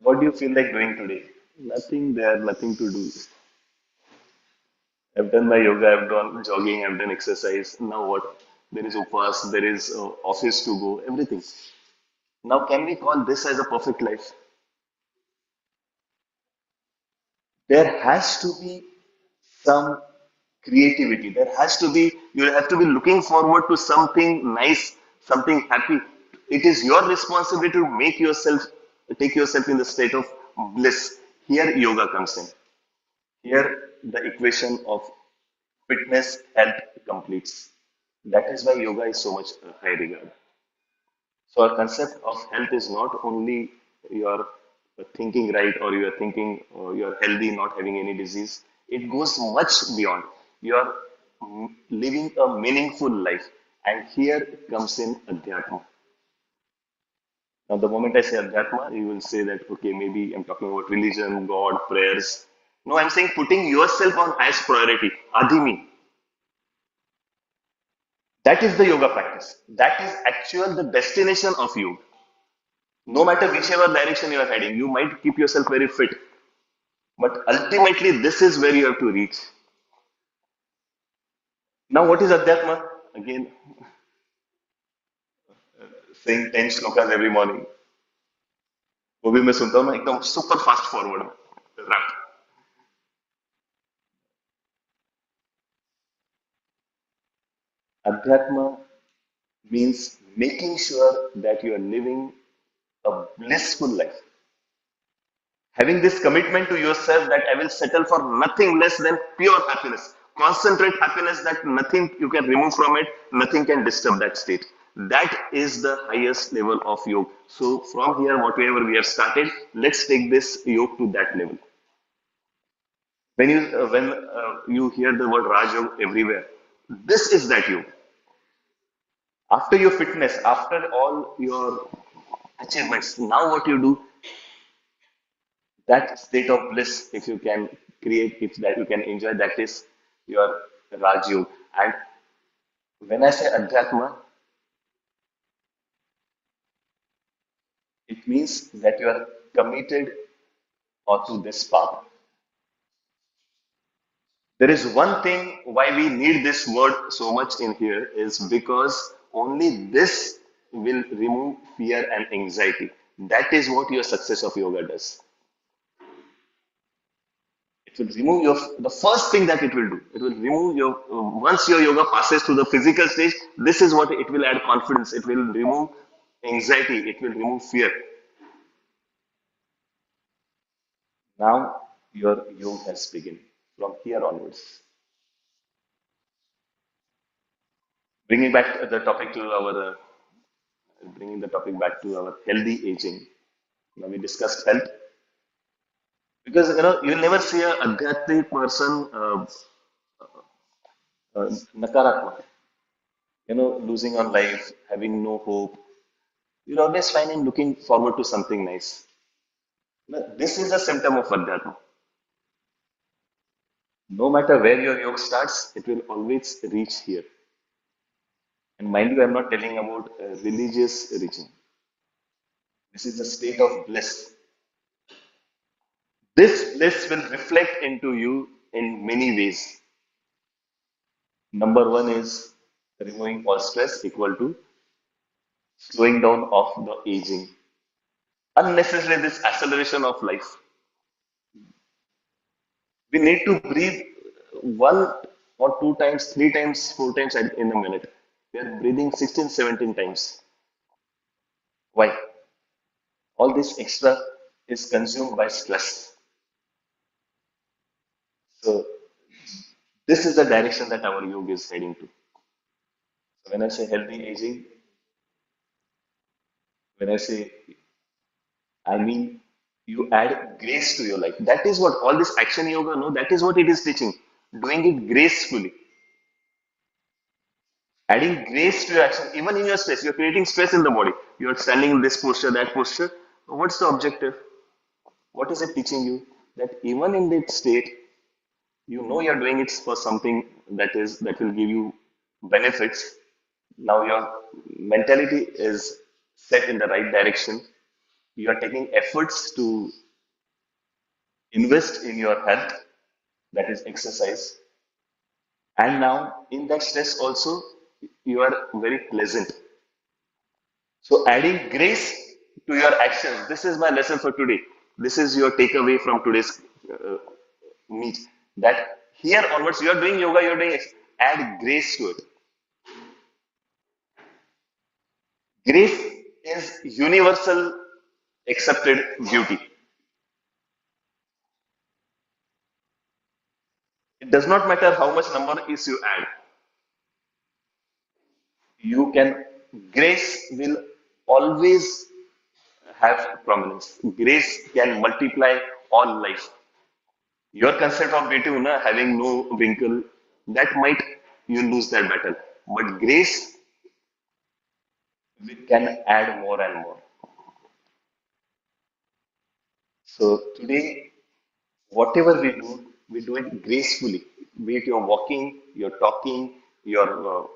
What do you feel like doing today? Nothing there, nothing to do. I've done my yoga, I've done jogging, I've done exercise. Now what? There is upas, there is office to go, everything. Now, can we call this as a perfect life? There has to be some creativity. There has to be, you have to be looking forward to something nice, something happy. It is your responsibility to make yourself, take yourself in the state of bliss. Here, yoga comes in. Here, the equation of fitness, health completes. That is why yoga is so much high regard. So, our concept of health is not only your thinking right or you are thinking you're healthy, not having any disease. It goes much beyond. You are living a meaningful life. And here comes in Adhyatma. Now, the moment I say Adhyatma, you will say that, okay, maybe I'm talking about religion, God, prayers. No, I'm saying putting yourself on highest priority, Adhimi. That is the yoga practice. That is actual the destination of yoga. No matter whichever direction you are heading, you might keep yourself very fit, but ultimately this is where you have to reach. Now, what is Adhyatma? Again, saying 10 shlokas every morning. वो भी मैं सुनता हूँ ना एकदम super fast forward में rap. Adhyatma means making sure that you are living a blissful life. Having this commitment to yourself that I will settle for nothing less than pure happiness. Concentrate happiness that nothing you can remove from it, nothing can disturb that state. That is the highest level of yoga. So from here, whatever we have started, let's take this yoga to that level. When you hear the word Raj Yoga everywhere, this is that yoga. After your fitness, after all your achievements, now what you do, that state of bliss, if you can create, if that you can enjoy, that is your Raj Yoga. And when I say Adhyatma, it means that you are committed onto this path. There is one thing why we need this word so much in here is because only this will remove fear and anxiety. That is what your success of yoga does. It will remove your, the first thing that it will do, it will remove your, once your yoga passes to the physical stage, this is what it will add confidence, it will remove anxiety, it will remove fear. Now your yoga has begun from here onwards. Bringing back the topic to our, bringing the topic back to our healthy aging. Now we discussed health because you'll never see a adhyatmic person nakaratmak, losing on life, having no hope. You'll always find him looking forward to something nice. Now, this is a symptom of Adhyatma. No matter where your yoga starts, it will always reach here. And mind you, I'm not telling about religious reaching. This is a state of bliss. This bliss will reflect into you in many ways. Number one is removing all stress equal to slowing down of the aging. Unnecessarily, this acceleration of life. We need to breathe one or two times, three times, four times in a minute. We are breathing 16, 17 times. Why? All this extra is consumed by stress. So, this is the direction that our yoga is heading to. So when I say healthy aging, when I say, I mean, you add grace to your life. That is what all this action yoga, no, that is what it is teaching. Doing it gracefully. Adding grace to your action, even in your stress, you're creating stress in the body. You're standing in this posture, that posture. What's the objective? What is it teaching you? That even in that state, you know you're doing it for something that will give you benefits. Now your mentality is set in the right direction. You are taking efforts to invest in your health, that is exercise. And now in that stress also, you are very pleasant. So adding grace to your actions. This is my lesson for today. This is your takeaway from today's uh, meet. That here onwards, you are doing yoga, you are doing add grace to it. Grace is universal accepted beauty. It does not matter how much number is you add. You can grace will always have prominence. Grace can multiply all life. Your concept of beauty, having no wrinkle, that might you lose that battle. But grace can add more and more. So today, whatever we do it gracefully. Be it you're walking, you're talking, your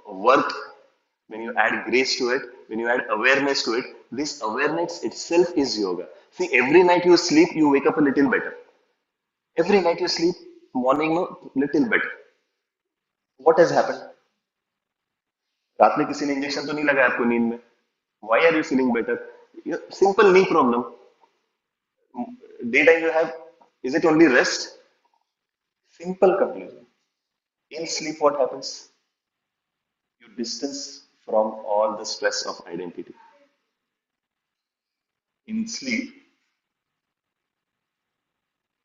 work, when you add grace to it, when you add awareness to it, this awareness itself is yoga. See, every night you sleep, you wake up a little better. Every night you sleep, morning no, little better. What has happened? रात में किसी ने injection तो नहीं लगाया आपको नींद में? Why are you feeling better? Simple knee problem. Daytime you have, is it only rest? Simple conclusion. In sleep, what happens? You distance from all the stress of identity. In sleep,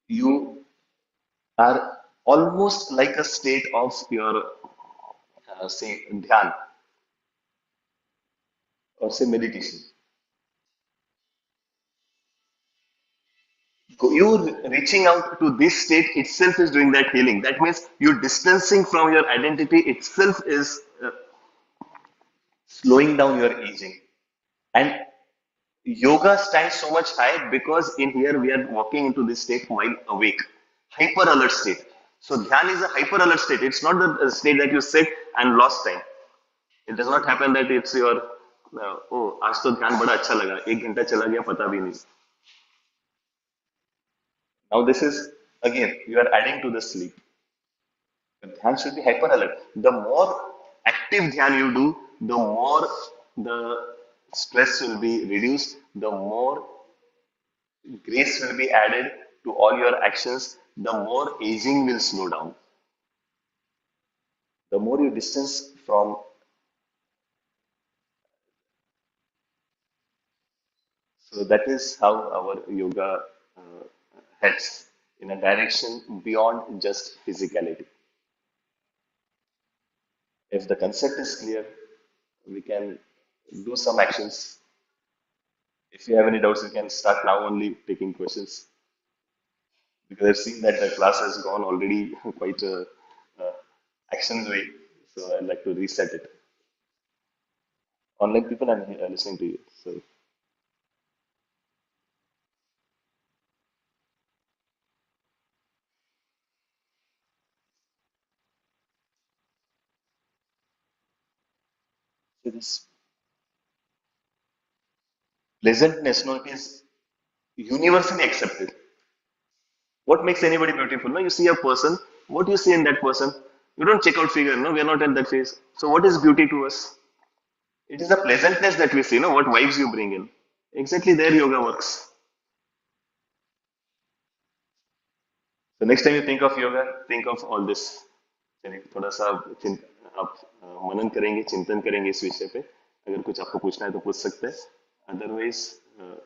you are almost like a state of your, say, dhyan or say meditation. You reaching out to this state itself is doing that healing. That means you distancing from your identity itself is slowing down your aging. And yoga stands so much high because in here we are walking into this state while awake, hyper alert state. So dhyan is a hyper alert state. It's not the state that you sit and lost time. It does not happen that it's your oh आज तो ध्यान बड़ा अच्छा लगा एक घंटा चला गया पता भी नहीं. Now this is again you are adding to the sleep. The dhyan should be hyper alert. The more active dhyan you do, the more the stress will be reduced. The more grace will be added to all your actions, the more aging will slow down. The more you distance from, so that is how our yoga heads in a direction beyond just physicality. If the concept is clear, we can do some actions. If you have any doubts, you can start now only taking questions because I've seen that the class has gone already quite a action way. So I'd like to reset it. Online people, I'm listening to you. So so this pleasantness, no, it is universally accepted. What makes anybody beautiful? No, you see a person, what do you see in that person? You don't check out figure, no, we are not at that phase. So what is beauty to us? It is the pleasantness that we see, no, what vibes you bring in. Exactly there yoga works. So next time you think of yoga, think of all this. चलिए थोड़ा सा आप मनन करेंगे चिंतन करेंगे इस विषय पे अगर कुछ आपको पूछना है तो पूछ सकते हैं otherwise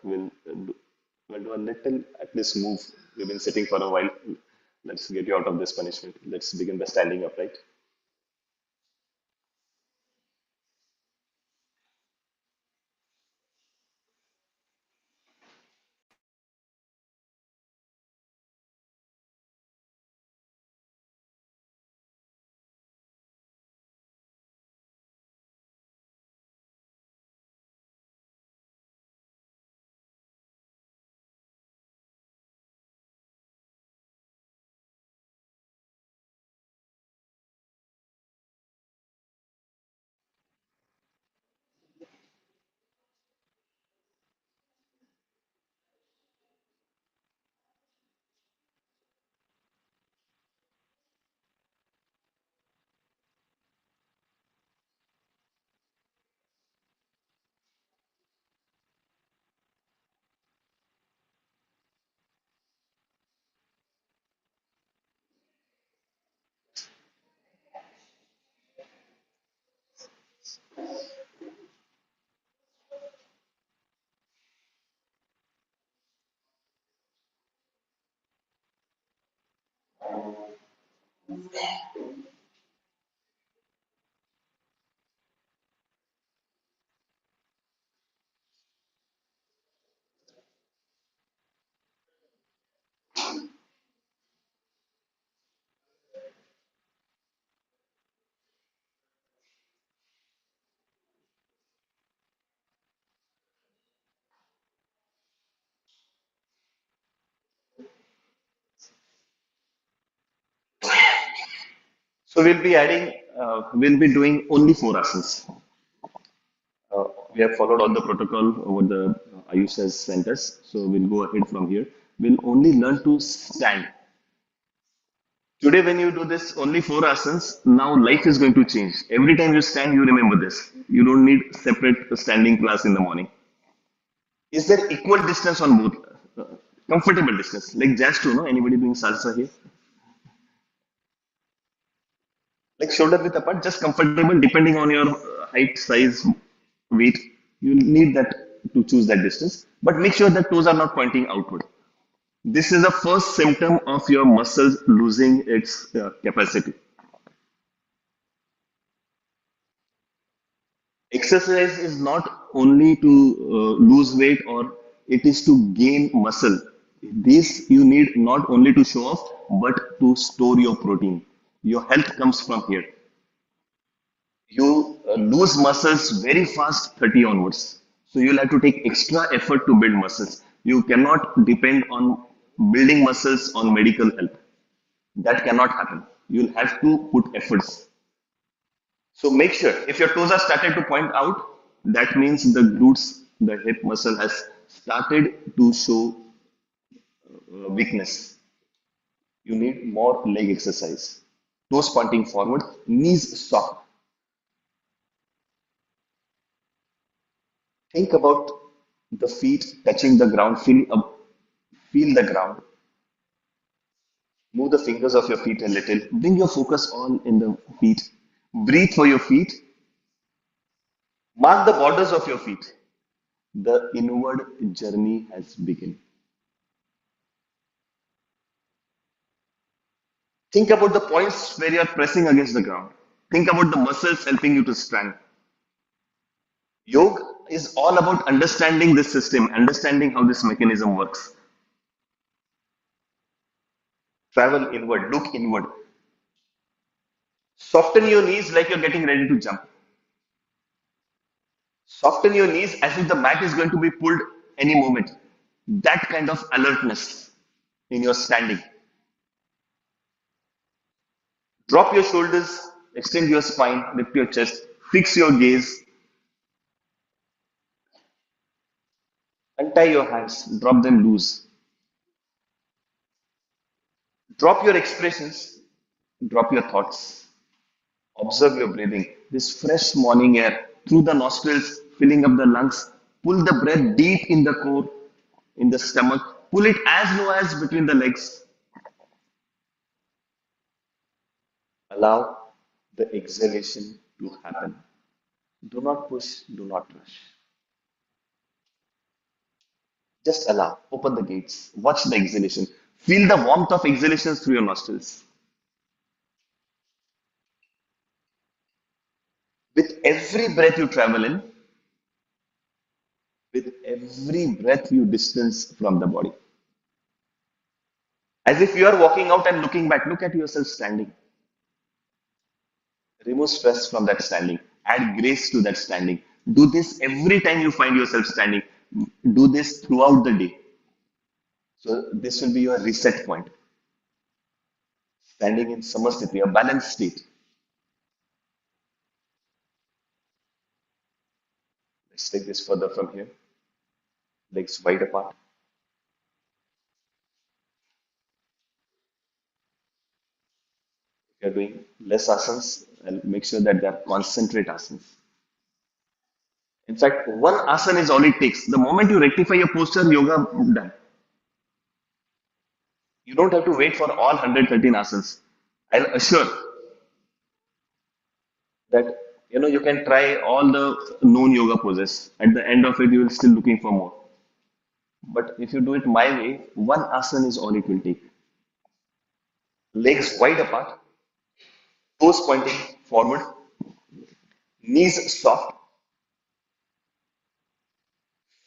we'll do a little at least move. We've been sitting for a while. Let's get you out of this punishment. Let's begin by standing up, right? So we'll be doing only four asanas. We have followed all the protocol over the Ayush has sent us. So we'll go ahead from here. We'll only learn to stand. Today, when you do this only four asanas, now life is going to change. Every time you stand, you remember this. You don't need separate standing class in the morning. Is there equal distance on both? Comfortable distance, like jazz too, no? Anybody doing salsa here? Like shoulder width apart, just comfortable depending on your height, size, weight. You need that to choose that distance, but make sure that toes are not pointing outward. This is the first symptom of your muscles losing its capacity. Exercise is not only to lose weight or it is to gain muscle. This you need not only to show off but to store your protein. Your health comes from here. You lose muscles very fast 30 onwards. So you'll have to take extra effort to build muscles. You cannot depend on building muscles on medical help. That cannot happen. You'll have to put efforts. So make sure if your toes are started to point out, that means the glutes, the hip muscle has started to show weakness. You need more leg exercise. Toes pointing forward, knees soft. Think about the feet touching the ground. Feel the ground. Move the fingers of your feet a little. Bring your focus all in the feet. Breathe for your feet. Mark the borders of your feet. The inward journey has begun. Think about the points where you are pressing against the ground. Think about the muscles helping you to stand. Yoga is all about understanding this system, understanding how this mechanism works. Travel inward, look inward. Soften your knees like you're getting ready to jump. Soften your knees as if the mat is going to be pulled any moment. That kind of alertness in your standing. Drop your shoulders, extend your spine, lift your chest, fix your gaze, untie your hands, drop them loose. Drop your expressions, drop your thoughts. Observe your breathing. This fresh morning air through the nostrils, filling up the lungs. Pull the breath deep in the core, in the stomach. Pull it as low as between the legs. Allow the exhalation to happen. Do not push, do not rush. Just allow. Open the gates. Watch the exhalation. Feel the warmth of exhalations through your nostrils. With every breath you travel in, with every breath you distance from the body. As if you are walking out and looking back, look at yourself standing. Remove stress from that standing. Add grace to that standing. Do this every time you find yourself standing. Do this throughout the day. So this will be your reset point. Standing in samasthiti, a balanced state. Let's take this further from here. Legs wide apart. If you're doing less asanas, and make sure that they are concentrate asanas. In fact, one asana is all it takes. The moment you rectify your posture, yoga done. You don't have to wait for all 113 asanas. I'll assure that you can try all the known yoga poses. At the end of it, you will still looking for more. But if you do it my way, one asana is all it will take. Legs wide apart, toes pointing forward, knees soft.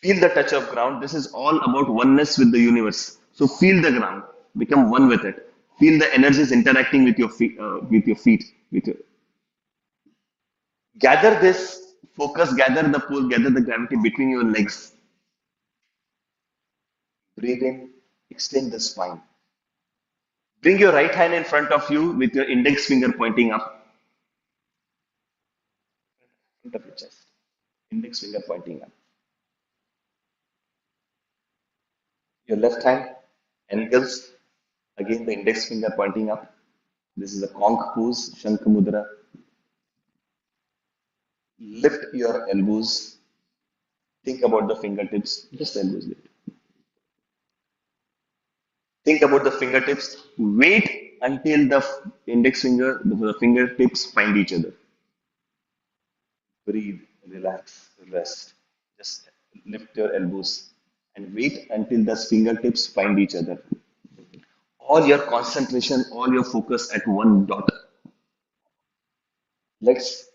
Feel the touch of ground. This is all about oneness with the universe. So feel the ground, become one with it. Feel the energies interacting with your feet, gather this focus, gather the pull, gather the gravity between your legs. Breathe in, extend the spine. Bring your right hand in front of you with your index finger pointing up, front of your chest. Index finger pointing up. Your left hand ankles, again the index finger pointing up. This is a conch pose, Shankh Mudra. Lift your elbows. Think about the fingertips, just elbows lift. Think about the fingertips. Wait until the index finger, the fingertips find each other. Breathe, relax, rest. Just lift your elbows and wait until the fingertips find each other. All your concentration, all your focus at one dot. Let's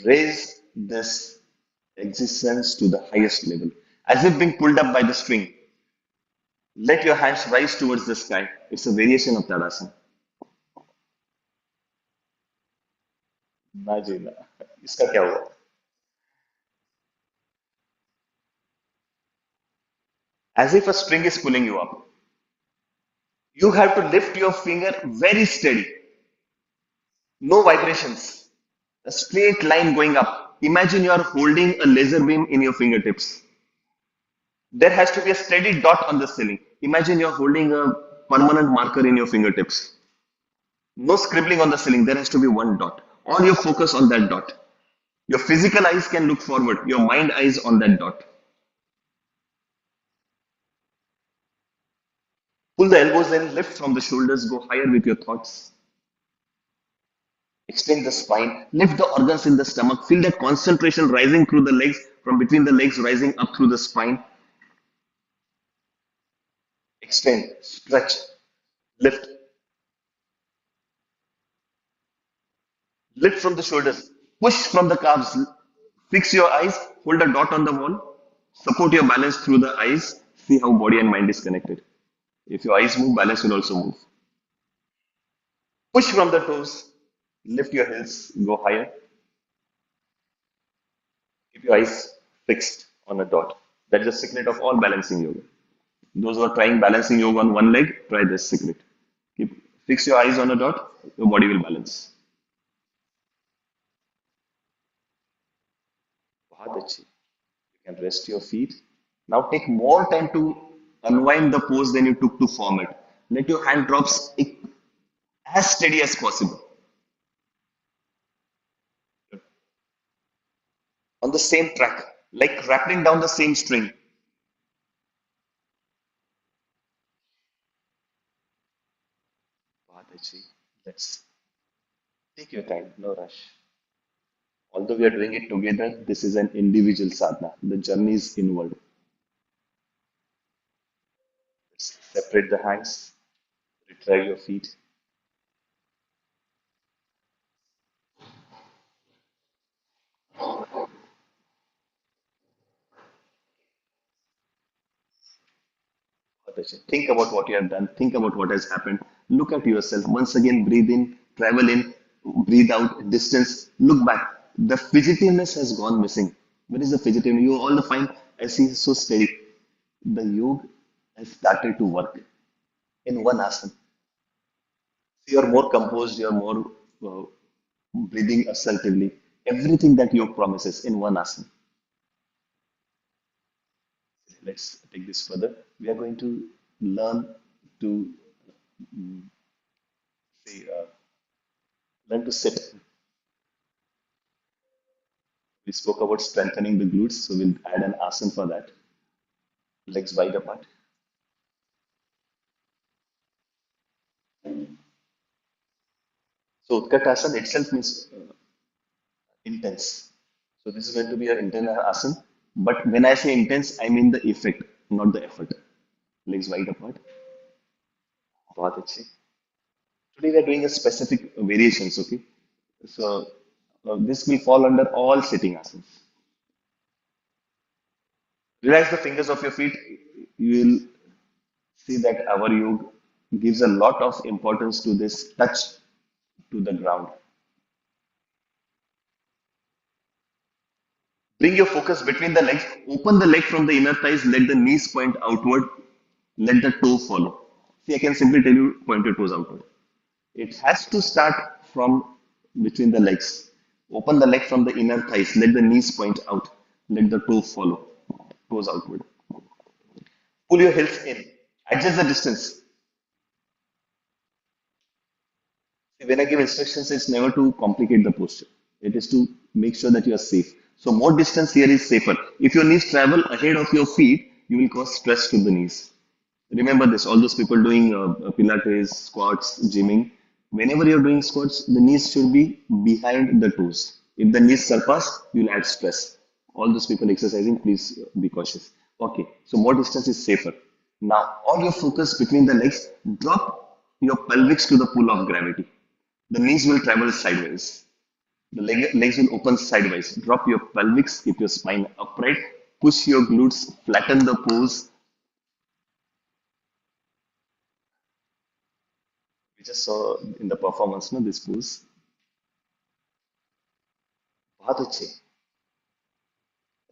raise this existence to the highest level. As if being pulled up by the string. Let your hands rise towards the sky. It's a variation of Tadasana. ना जी ना इसका क्या हुआ as if a string is pulling you up. You have to lift your finger very steady, no vibrations, a straight line going up. Imagine you are holding a laser beam in your fingertips. There has to be a steady dot on the ceiling. Imagine you're holding a permanent marker in your fingertips. No scribbling on the ceiling, there has to be one dot. All your focus on that dot. Your physical eyes can look forward, your mind eyes on that dot. Pull the elbows in, lift from the shoulders, go higher with your thoughts. Extend the spine, lift the organs in the stomach, feel that concentration rising through the legs, from between the legs rising up through the spine. Extend, stretch, lift. Lift from the shoulders, push from the calves, fix your eyes, hold a dot on the wall, support your balance through the eyes, see how body and mind is connected. If your eyes move, balance will also move. Push from the toes, lift your heels, go higher. Keep your eyes fixed on a dot. That is the secret of all balancing yoga. Those who are trying balancing yoga on one leg, try this secret. Fix your eyes on a dot, your body will balance. बहुत अच्छी. You can rest your feet. Now take more time to unwind the pose than you took to form it. Let your hand drops as steady as possible. On the same track, like rappelling down the same string. बहुत अच्छी. Let's take your time, no rush. Although we are doing it together, this is an individual sadhana. The journey is inward. Let's separate the hands, retrieve your feet. Think about what you have done. Think about what has happened. Look at yourself. Once again, breathe in, travel in, breathe out, distance. Look back. The fidgetiness has gone missing. Where is the fidgetiness? You all the find, I see so steady. The yoga has started to work in one asana. You are more composed, you are more breathing assertively. Everything that yoga promises in one asana. Let's take this further. We are going to learn to say, learn to sit. We spoke about strengthening the glutes, so we'll add an asana for that. Legs wide apart. So Utkatasana itself means intense. So this is going to be an intense asana. But when I say intense, I mean the effect, not the effort. Legs wide apart. बहुत अच्छे. Today we are doing a specific variations, okay? So this will fall under all sitting asanas. Relax the fingers of your feet. You will see that our yoga gives a lot of importance to this touch to the ground. Bring your focus between the legs. Open the leg from the inner thighs. Let the knees point outward. Let the toe follow. See, I can simply tell you point your toes outward. It has to start from between the legs. Open the leg from the inner thighs. Let the knees point out. Let the toe follow. Toes outward. Pull your heels in. Adjust the distance. When I give instructions, it's never to complicate the posture. It is to make sure that you are safe. So more distance here is safer. If your knees travel ahead of your feet, you will cause stress to the knees. Remember this, all those people doing Pilates, squats, gymming, whenever you're doing squats, the knees should be behind the toes. If the knees surpass, you'll add stress. All those people exercising, please be cautious. Okay, so more distance is safer. Now, all your focus between the legs, drop your pelvics to the pull of gravity. The knees will travel sideways. The legs will open sideways. Drop your pelvics, keep your spine upright, push your glutes, flatten the pose. We just saw in the performance, no, this pose. बहुत अच्छे.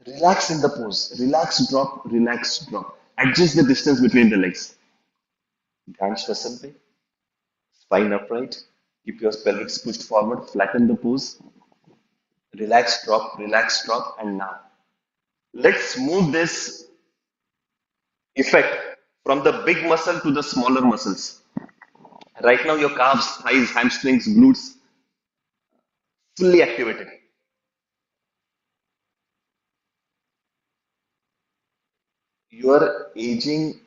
Relax in the pose. Relax, drop, relax, drop. Adjust the distance between the legs. ध्यान श्वसन पे. Spine upright. Keep your pelvics pushed forward. Flatten the pose. Relax, drop. And now, let's move this effect from the big muscle to the smaller muscles. Right now, your calves, thighs, hamstrings, glutes, fully activated. Your aging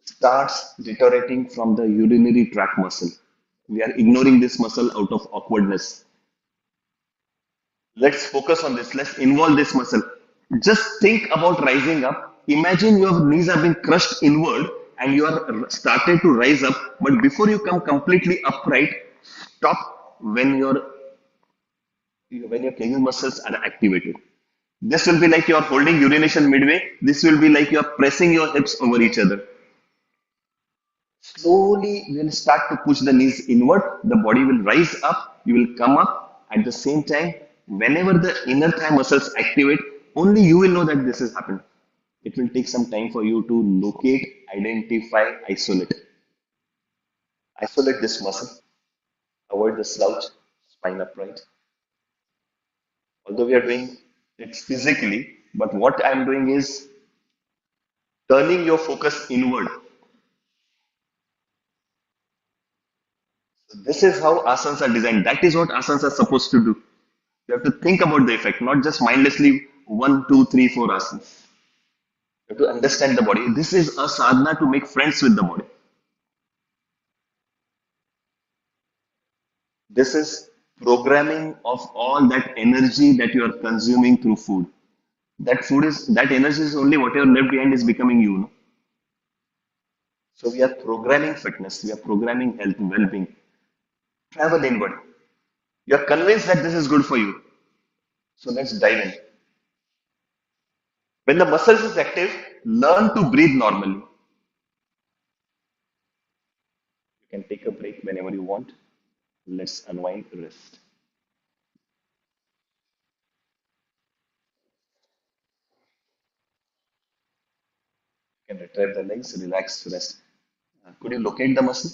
starts deteriorating from the urinary tract muscle. We are ignoring this muscle out of awkwardness. Let's focus on this. Let's involve this muscle. Just think about rising up. Imagine your knees have been crushed inward and you are started to rise up. But before you come completely upright, stop when your kegel muscles are activated. This will be like you are holding urination midway. This will be like you are pressing your hips over each other. Slowly, you will start to push the knees inward. The body will rise up. You will come up. At the same time, whenever the inner thigh muscles activate, only you will know that this has happened. It will take some time for you to locate, identify, isolate. Isolate this muscle. Avoid the slouch, spine upright. Although we are doing it physically, but what I am doing is turning your focus inward. So this is how asanas are designed. That is what asanas are supposed to do. You have to think about the effect, not just mindlessly 1, 2, 3, 4 asanas. You have to understand the body. This is a sadhana to make friends with the body. This is programming of all that energy that you are consuming through food. That energy is only whatever left behind is becoming you. No? So we are programming fitness, we are programming health, well-being. Travel inward. You are convinced that this is good for you. So let's dive in. When the muscles is active, learn to breathe normally. You can take a break whenever you want. Let's unwind, rest. You can retract the legs, relax, rest. Could you locate the muscle?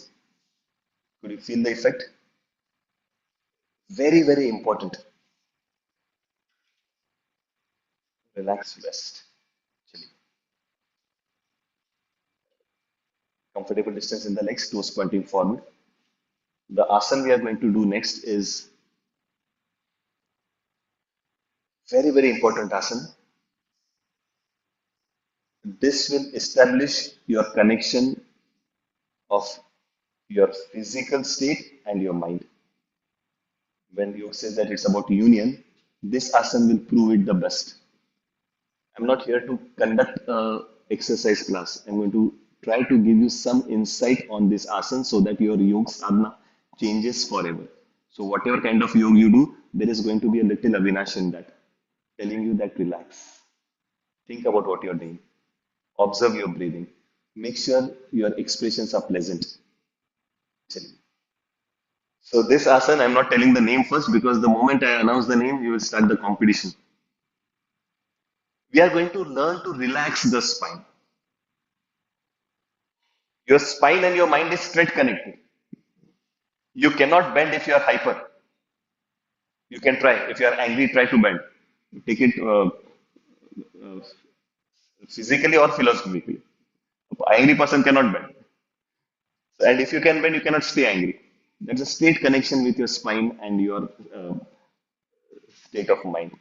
Could you feel the effect? Very, very important. Relax, rest. Chilling. Comfortable distance in the legs, toes pointing forward. The asana we are going to do next is very, very important asana. This will establish your connection of your physical state and your mind. When yoga says that it's about union, this asana will prove it the best. I'm not here to conduct a exercise class. I'm going to try to give you some insight on this asana so that your yoga sadhana changes forever. So whatever kind of yoga you do, there is going to be a little Avinash in that, telling you that relax. Think about what you're doing. Observe your breathing. Make sure your expressions are pleasant. So this asana, I'm not telling the name first because the moment I announce the name, you will start the competition. We are going to learn to relax the spine. Your spine and your mind is straight connected. You cannot bend if you are hyper. You can try. If you are angry, try to bend. Take it physically or philosophically. Angry person cannot bend. And if you can bend, you cannot stay angry. There's a straight connection with your spine and your state of mind.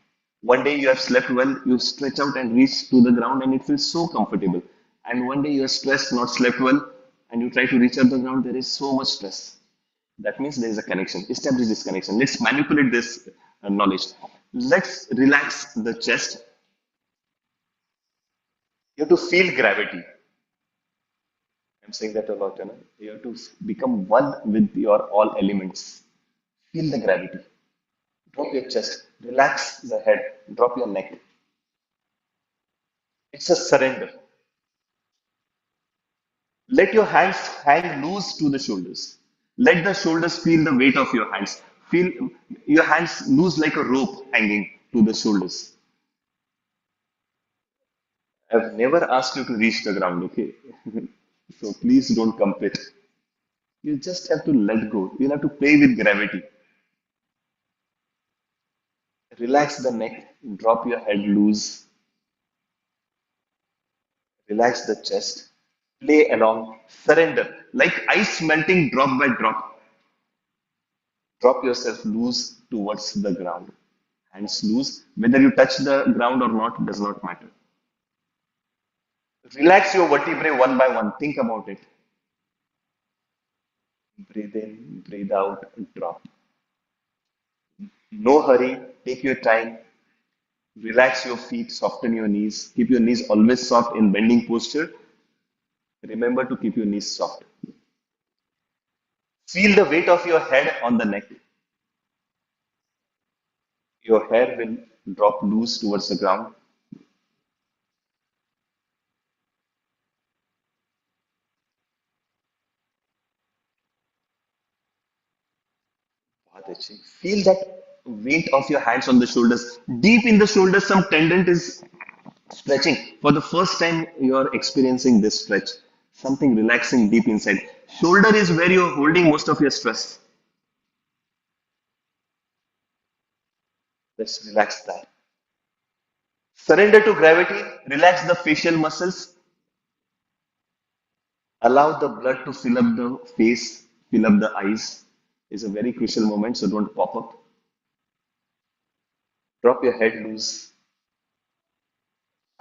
One day you have slept well, you stretch out and reach to the ground and it feels so comfortable. And one day you are stressed, not slept well, and you try to reach out the ground, there is so much stress. That means there is a connection. Establish this connection. Let's manipulate this knowledge. Let's relax the chest. You have to feel gravity. I'm saying that a lot. You know? You have to become one with your all elements. Feel the gravity. Drop your chest. Relax the head. Drop your neck. It's a surrender. Let your hands hang loose to the shoulders. Let the shoulders feel the weight of your hands. Feel your hands loose like a rope hanging to the shoulders. I've never asked you to reach the ground, okay? So please don't compete. You just have to let go. You'll have to play with gravity. Relax the neck, drop your head loose, relax the chest, play along, surrender. Like ice melting drop by drop. Drop yourself loose towards the ground. Hands loose. Whether you touch the ground or not does not matter. Relax your vertebrae one by one. Think about it. Breathe in, breathe out, drop. No hurry. Take your time. Relax your feet, soften your knees. Keep your knees always soft in bending posture. Remember to keep your knees soft. Feel the weight of your head on the neck. Your hair will drop loose towards the ground. बहुत अच्छे. Feel that weight of your hands on the shoulders. Deep in the shoulders, some tendon is stretching. For the first time, you're experiencing this stretch. Something relaxing deep inside. Shoulder is where you're holding most of your stress. Let's relax that. Surrender to gravity. Relax the facial muscles. Allow the blood to fill up the face, fill up the eyes. Is a very crucial moment, so don't pop up. Drop your head loose.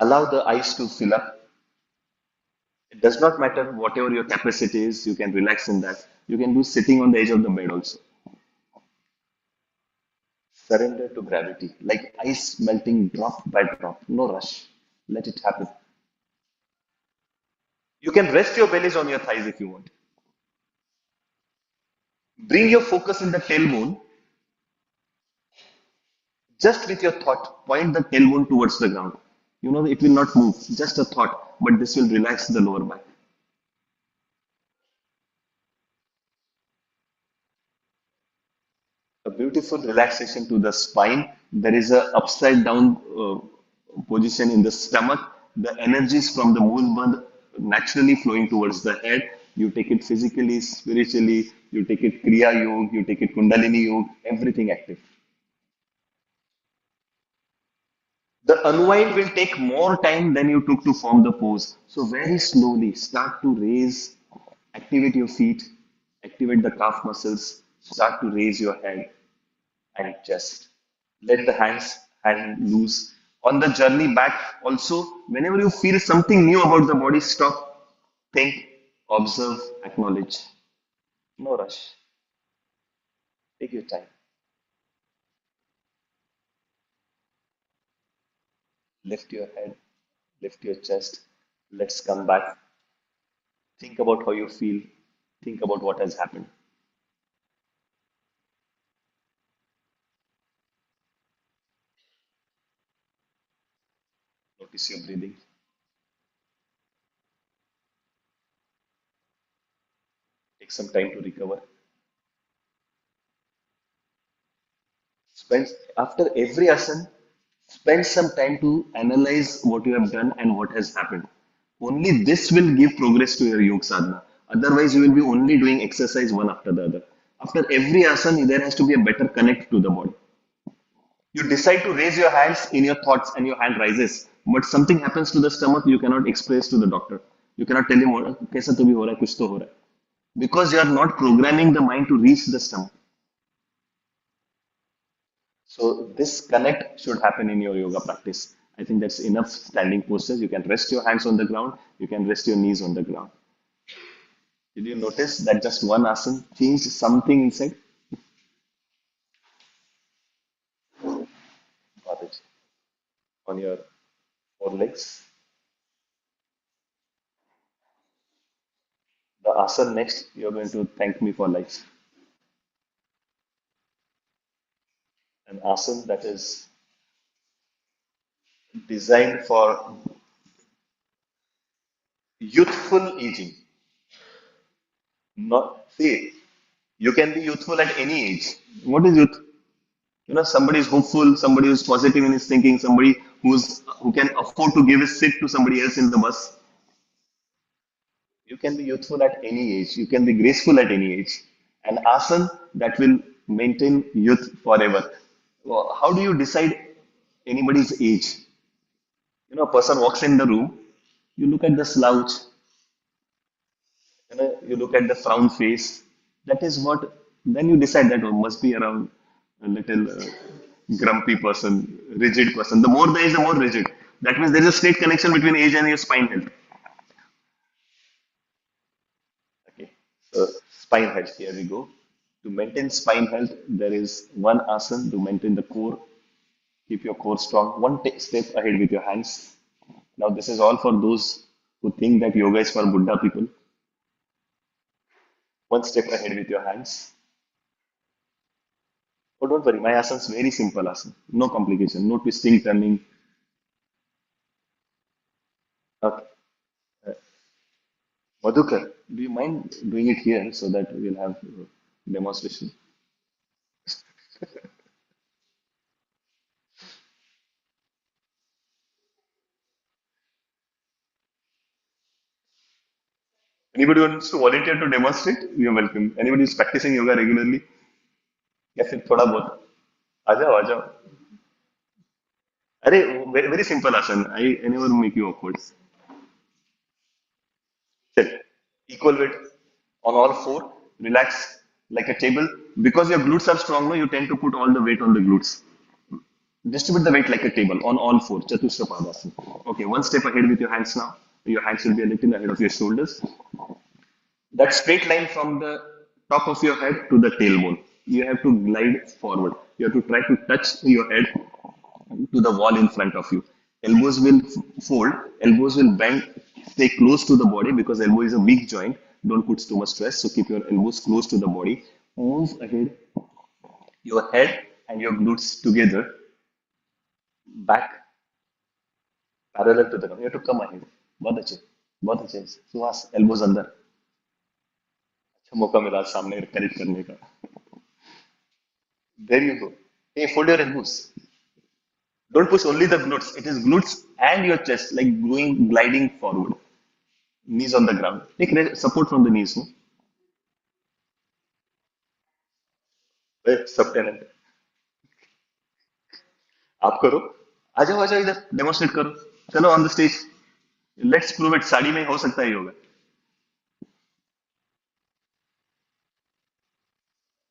Allow the eyes to fill up. It does not matter whatever your capacity is, you can relax in that. You can do sitting on the edge of the bed also. Surrender to gravity, like ice melting drop by drop. No rush. Let it happen. You can rest your bellies on your thighs if you want. Bring your focus in the tailbone. Just with your thought, point the tailbone towards the ground. You know, it will not move, just a thought, but this will relax the lower back. A beautiful relaxation to the spine. There is a upside down position in the stomach. The energies from the movement naturally flowing towards the head. You take it physically, spiritually, you take it Kriya Yoga, you take it Kundalini Yoga, everything active. The unwind will take more time than you took to form the pose. So very slowly start to raise, activate your feet, activate the calf muscles, start to raise your head and chest. Let the hands hang loose. On the journey back, also, whenever you feel something new about the body, stop, think, observe, acknowledge. No rush. Take your time. Lift your head, lift your chest. Let's come back. Think about how you feel. Think about what has happened. Notice your breathing. Take some time to recover. Spend after every asana, spend some time to analyze what you have done and what has happened. Only this will give progress to your yoga sadhana. Otherwise, you will be only doing exercise one after the other. After every asana, there has to be a better connect to the body. You decide to raise your hands in your thoughts and your hand rises, but something happens to the stomach, you cannot express to the doctor. You cannot tell him, "Kaisa to bhi ho raha hai, kuch to ho raha hai." Because you are not programming the mind to reach the stomach. So this connect should happen in your yoga practice. I think that's enough standing postures. You can rest your hands on the ground. You can rest your knees on the ground. Did you notice that just one asana changed something inside? Got it. On your forelegs. The asana next, you're going to thank me for life. An asana that is designed for youthful aging. Not see, you can be youthful at any age. What is youth? You know, somebody is hopeful, somebody who's positive in his thinking, somebody who can afford to give his seat to somebody else in the bus. You can be youthful at any age. You can be graceful at any age. An asana that will maintain youth forever. Well, how do you decide anybody's age? You know, a person walks in the room, you look at the slouch, you look at the frown face. That is what, then you decide that must be around a little grumpy person, rigid person. The more the age, the more rigid. That means there is a straight connection between age and your spine health. Okay, so spine health, here we go. To maintain spine health, there is one asana to maintain the core. Keep your core strong. One step ahead with your hands. Now, this is all for those who think that yoga is for Buddha people. One step ahead with your hands. Oh, don't worry, my asana is very simple asana. No complication, no twisting, turning. Okay. Madhukar, do you mind doing it here so that we'll have demonstration? Anybody wants to volunteer to demonstrate? You're welcome. Anybody who's practicing yoga regularly? या फिर थोड़ा बहुत आ जाओ आ जाओ अरे very simple asana. I never make you awkward. Chill. Equal weight on all four. Relax like a table. Because your glutes are strong, no, you tend to put all the weight on the glutes. Distribute the weight like a table on all four. Chatustra Padasana. Okay, one step ahead with your hands now. Your hands will be a little ahead of your shoulders. That straight line from the top of your head to the tailbone. You have to glide forward. You have to try to touch your head to the wall in front of you. Elbows will fold, elbows will bend, stay close to the body because elbow is a weak joint. Don't put too much stress. So keep your elbows close to the body. Move ahead, your head and your glutes together, back parallel to the ground. You have to come ahead. बहुत अच्छे Suhas elbows अंदर अच्छा मौका मिला सामने correct करने का. There you go. Hey, fold your elbows. Don't push only the glutes. It is glutes and your chest, like going gliding forward. Knees on the ground. Take support from the knees. No? Subtenant. आप करो. आ जाओ इधर demonstrate करो. चलो on the stage. Let's prove it. Sari में हो सकता है योगा.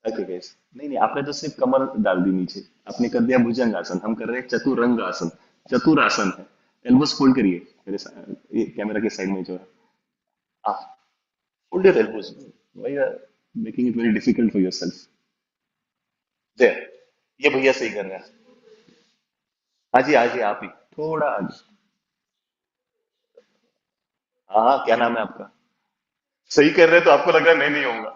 Okay guys. नहीं आपने तो सिर्फ कमर डाल दी नीचे. आपने कर दिया भुजंग आसन. हम कर रहे हैं चतुरंग आसन. चतुर आसन है. एल्बोस फोल्ड करिए मेरे कैमरा के साइड में जो है. Ah, fold your elbows. Why you are making it very difficult for yourself? There. ये भैया सही कर रहे हैं. हाँ जी आप ही थोड़ा आगे. हाँ क्या नाम है आपका? सही कर रहे हैं तो आपको लग रहा है मैं नहीं होऊंगा.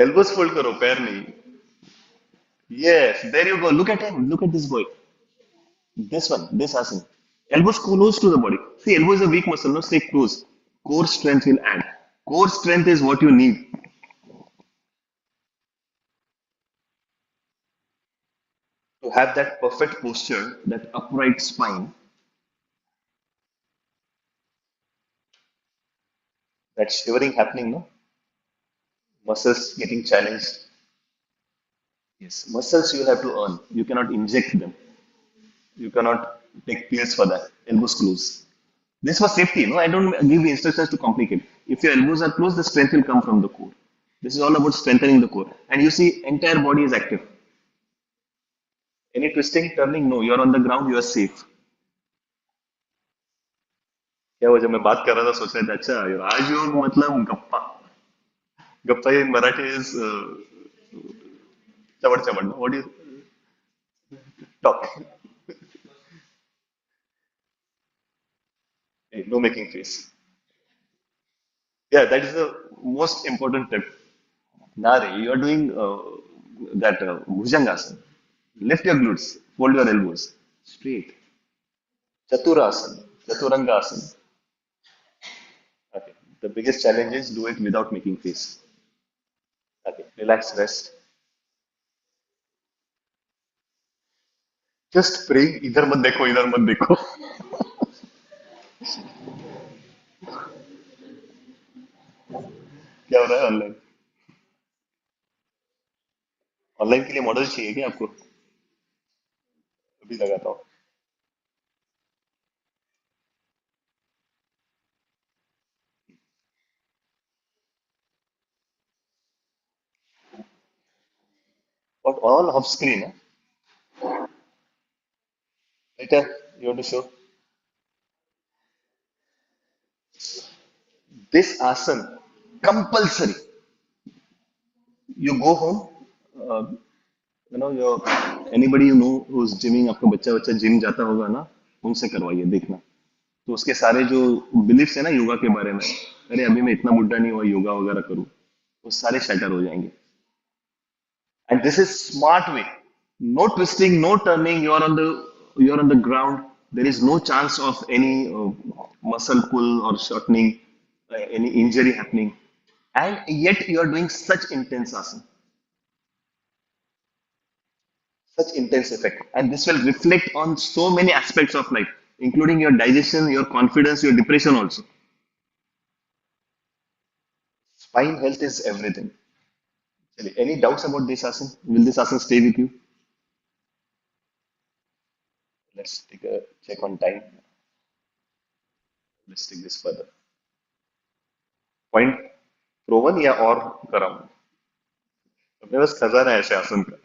एल्बोस फोल्ड करो पैर नहीं. Yes, there you go. Look at him. Look at this boy. This one, this asana. Elbows close to the body. See, elbow is a weak muscle. No, stay close. Core strength will add. Core strength is what you need to have that perfect posture, that upright spine. That shivering happening, no? Muscles getting challenged. Yes, muscles you will have to earn. You cannot inject them. You cannot take pills for that. Elbows close. This for safety, no? I don't give instructions to complicate. If your elbows are closed, the strength will come from the core. This is all about strengthening the core. And you see, entire body is active. Any twisting, turning, no. You are on the ground, you are safe. क्या हुआ जब मैं बात कर रहा था सोच रहे थे अच्छा राजयोग मतलब गप्पा गप्पा in Marathi is चवड़ चवड़ what is talk hey, no making face yeah that is the most important tip Nare you are doing that bhujangasana lift your glutes fold your elbows straight chaturasana chaturangasana okay the biggest challenge is do it without making face okay relax rest just pray इधर मत देखो क्या हो रहा है online online के लिए model चाहिए क्या आपको अभी लगाता हूँ But all off screen eh? Later you want to show this asana compulsory you go home uh, your anybody you know who's gymming आपका बच्चा बच्चा जिम जाता होगा ना उनसे करवाइए देखना तो उसके सारे जो बिलीफ्स है ना योगा के बारे में अरे अभी मैं इतना बुढ़ा नहीं हुआ योगा वगैरह करूँ वो सारे शटर हो जाएंगे and this is smart way no twisting no turning you're on the ground there is no chance of any muscle pull or shortening any injury happening and yet you are doing such intense asana such intense effect and this will reflect on so many aspects of life including your digestion your confidence your depression also spine health is everything any doubts about this asana will this asana stay with you let's take a check on time let's take this further point proven या और कराऊं अपने पास खजाना है ऐसे आसन का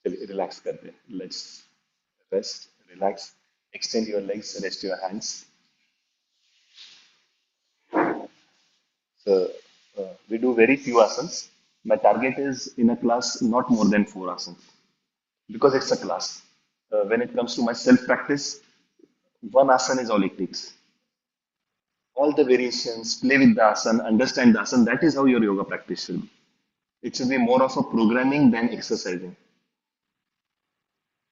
चलिए relax करते हैं let's rest relax extend your legs rest your hands so we do very few asanas my target is in a class not more than 4 asanas because it's a class when it comes to my self practice one asana is all it takes all the variations play with the asana understand the asana that is how your yoga practice should be it should be more of a programming than exercising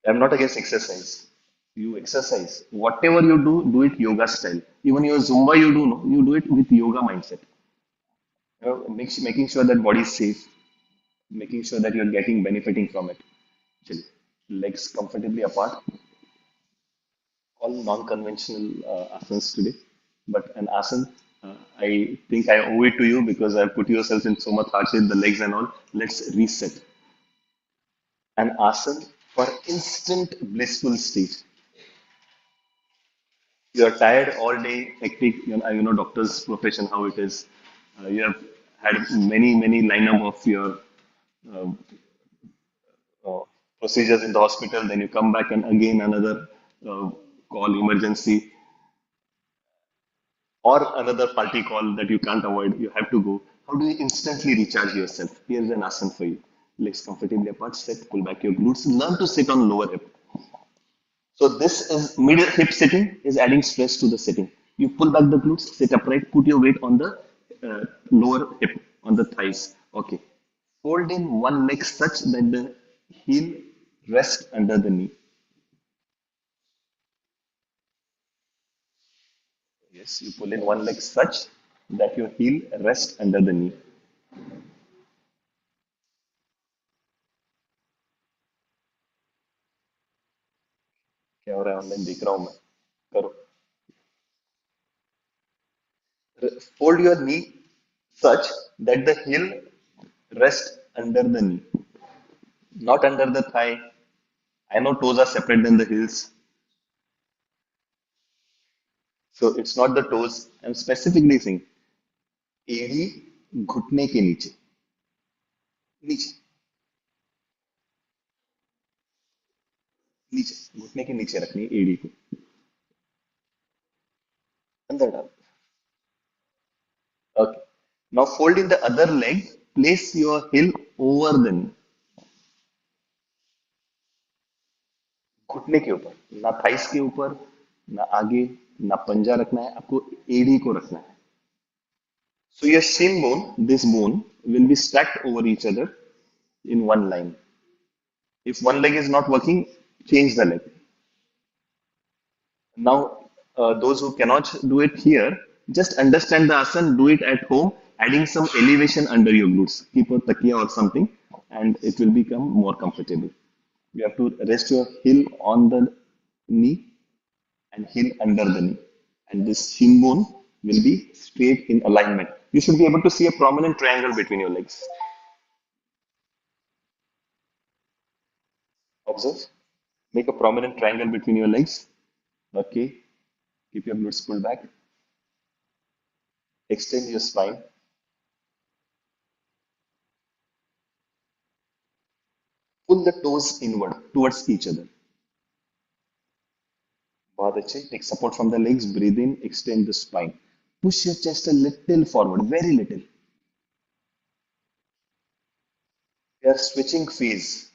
I'm not against exercise. You exercise. Whatever you do it yoga style. Even your Zumba you do, no, you do it with yoga mindset. Making sure that body is safe, making sure that you're getting benefiting from it. Chill. Legs comfortably apart. All non-conventional asanas today. But an asana, I think I owe it to you because I put yourself in so much hardship, the legs and all. Let's reset. An asana for instant blissful state. You're tired all day, hectic, doctor's profession, how it is. You have had many lineup of your uh, uh, procedures in the hospital, then you come back and again another call, emergency, or another party call that you can't avoid, you have to go. How do you instantly recharge yourself? Here's an asana for you. Legs comfortably apart, sit, pull back your glutes, learn to sit on lower hip. So this is mid hip sitting is adding stress to the sitting. You pull back the glutes, sit upright, put your weight on the lower hip, on the thighs. Okay. Fold in one leg such that the heel rests under the knee. Yes, you pull in one leg such that your heel rests under the knee. क्या हो रहा है online देख रहा हूँ मैं करो Fold your knee such that the heel rests under the knee, not under the thigh. I know toes are separate than the heels, so it's not the toes. I'm specifically saying एड़ी घुटने के नीचे, नीचे, नीचे, घुटने के नीचे रखनी है एड़ी को, अंदर डाल. Okay. Now fold in the other leg. Place your heel over the knee. घुटने के ऊपर, ना थाइस के ऊपर, ना आगे, ना पंजा रखना है, आपको एड़ी को रखना है. So your shin bone, this bone, will be stacked over each other in one line. If one leg is not working, change the leg. Now, those who cannot do it here, just understand the asana, do it at home, adding some elevation under your glutes. Keep a takiya or something, and it will become more comfortable. You have to rest your heel on the knee and heel under the knee. And this shin bone will be straight in alignment. You should be able to see a prominent triangle between your legs. Observe. Make a prominent triangle between your legs. Okay. Keep your glutes pulled back. Extend your spine. Pull the toes inward towards each other. बहुत अच्छे. Take support from the legs. Breathe in. Extend the spine. Push your chest a little forward. Very little. We are switching phase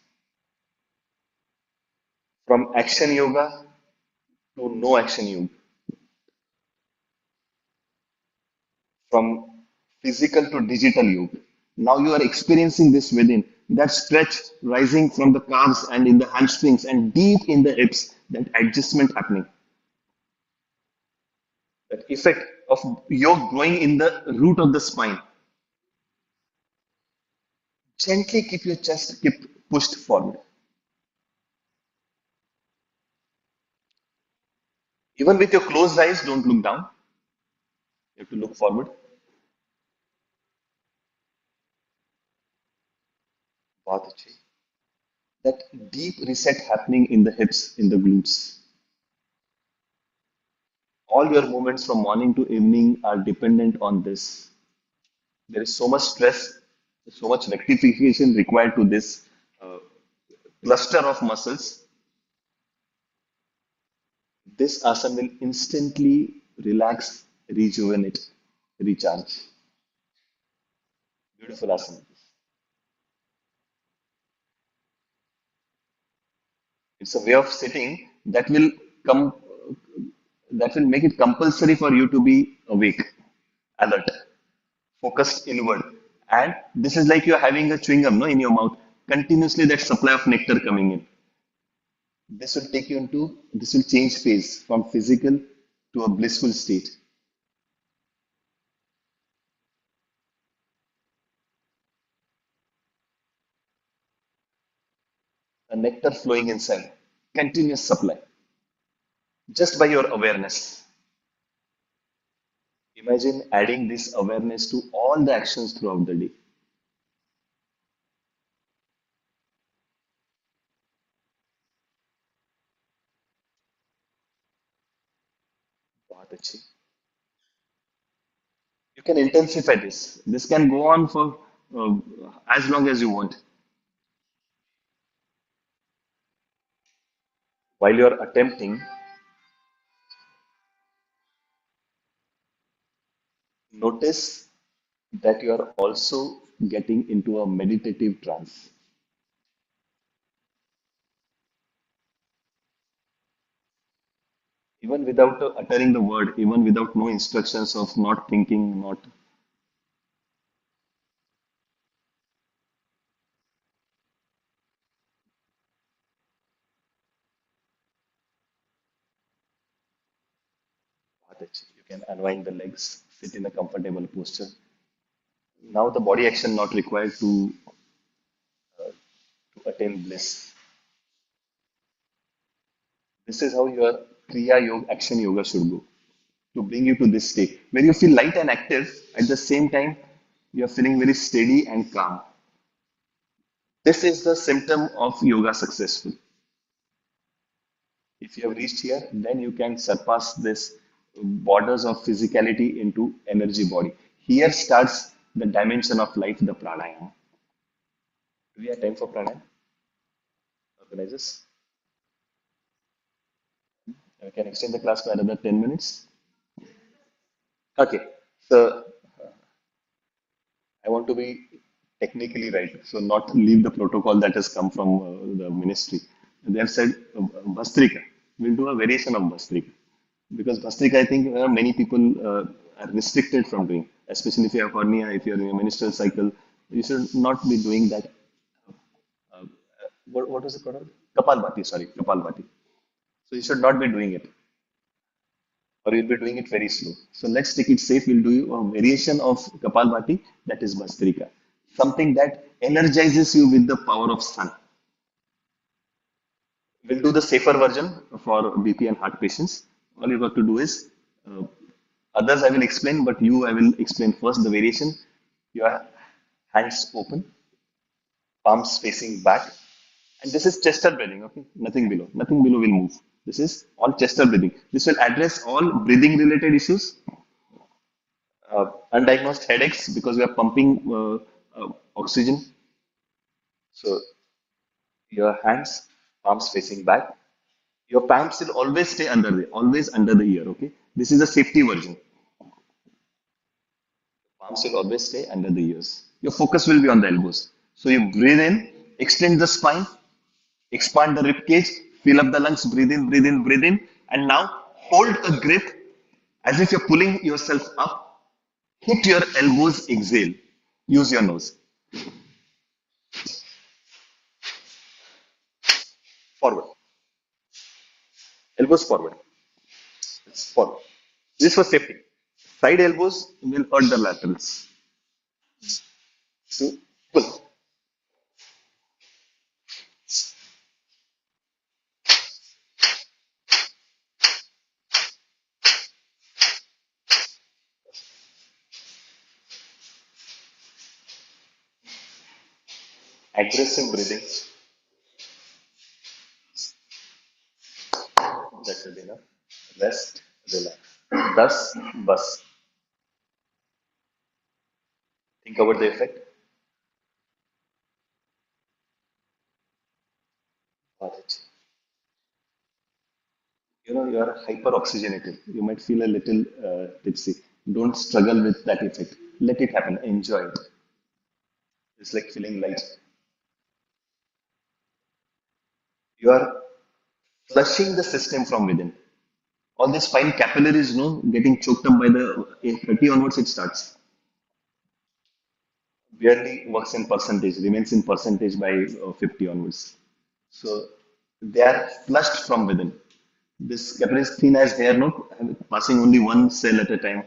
from action yoga to no action yoga. From physical to digital yoga. Now you are experiencing this within. That stretch rising from the calves and in the hamstrings and deep in the hips. That adjustment happening. That effect of yoga growing in the root of the spine. Gently keep your chest keep pushed forward. Even with your closed eyes, don't look down. You have to look forward. बहुत अच्छे. That deep reset happening in the hips, in the glutes. All your movements from morning to evening are dependent on this. There is so much stress, so much rectification required to this uh, cluster of muscles. This asana will instantly relax, rejuvenate, recharge. Beautiful asana. It's a way of sitting come that will make it compulsory for you to be awake, alert, focused inward. And this is like you're having a chewing gum no, in your mouth, continuously that supply of nectar coming in. This will change phase from physical to a blissful state. A nectar flowing inside, continuous supply, just by your awareness. Imagine adding this awareness to all the actions throughout the day. बहुत अच्छी. You can intensify this. This can go on for uh, as long as you want. While you are attempting, notice that you are also getting into a meditative trance. Even without uttering the word, even without no instructions of not thinking, not. बहुत अच्छी. You can unwind the legs, sit in a comfortable posture. Now the body action not required to attain bliss. This is how your Kriya Yoga, action yoga should go. to bring you to this state where you feel light and active. At the same time, you are feeling very steady and calm. This is the symptom of yoga successful. If you have reached here, then you can surpass this borders of physicality into energy body. Here starts the dimension of life, the pranayama. Do we have time for pranayama? Organizers? We can extend the class by another 10 minutes. Okay, so I want to be technically right, so not leave the protocol that has come from the ministry. They have said Bhastrika. We'll do a variation of Bhastrika because Bhastrika, I think many people are restricted from doing, especially if you have hernia, if you're in a menstrual cycle. You should not be doing that. What was it called? Kapalbhati, sorry, Kapalbhati. So you should not be doing it, or you'll be doing it very slow. So let's take it safe. We'll do a variation of Kapalbhati, that is Bhastrika, something that energizes you with the power of sun. We'll do the safer version for BP and heart patients. All you got to do is, uh, others I will explain, but you I will explain first the variation. Your hands open, palms facing back, and this is chest breathing, okay? Nothing below. Nothing below will move. This is all chest breathing. This will address all breathing related issues, undiagnosed headaches because we are pumping oxygen. So your hands, palms facing back. Your palms will always under the ear. Okay, this is a safety version. Palms will always stay under the ears. Your focus will be on the elbows. So you breathe in, extend the spine, expand the rib cage, fill up the lungs, breathe in, breathe in, and now hold a grip as if you're pulling yourself up. Hit your elbows, exhale. Use your nose. Forward. Elbows forward. It's forward. This for safety. Side elbows will hurt the laterals. Two, pull. Aggressive breathing. That will be enough. Rest, relax. Thus, bus. Think about the effect. You are hyper oxygenated. You might feel a little tipsy. Don't struggle with that effect. Let it happen. Enjoy it. It's like feeling light. You are flushing the system from within. All these fine capillaries, getting choked up by the 30 onwards, it starts. Barely works in percentage, remains in percentage by 50 onwards. So they are flushed from within. This capillary is thin as hair, no, passing only one cell at a time.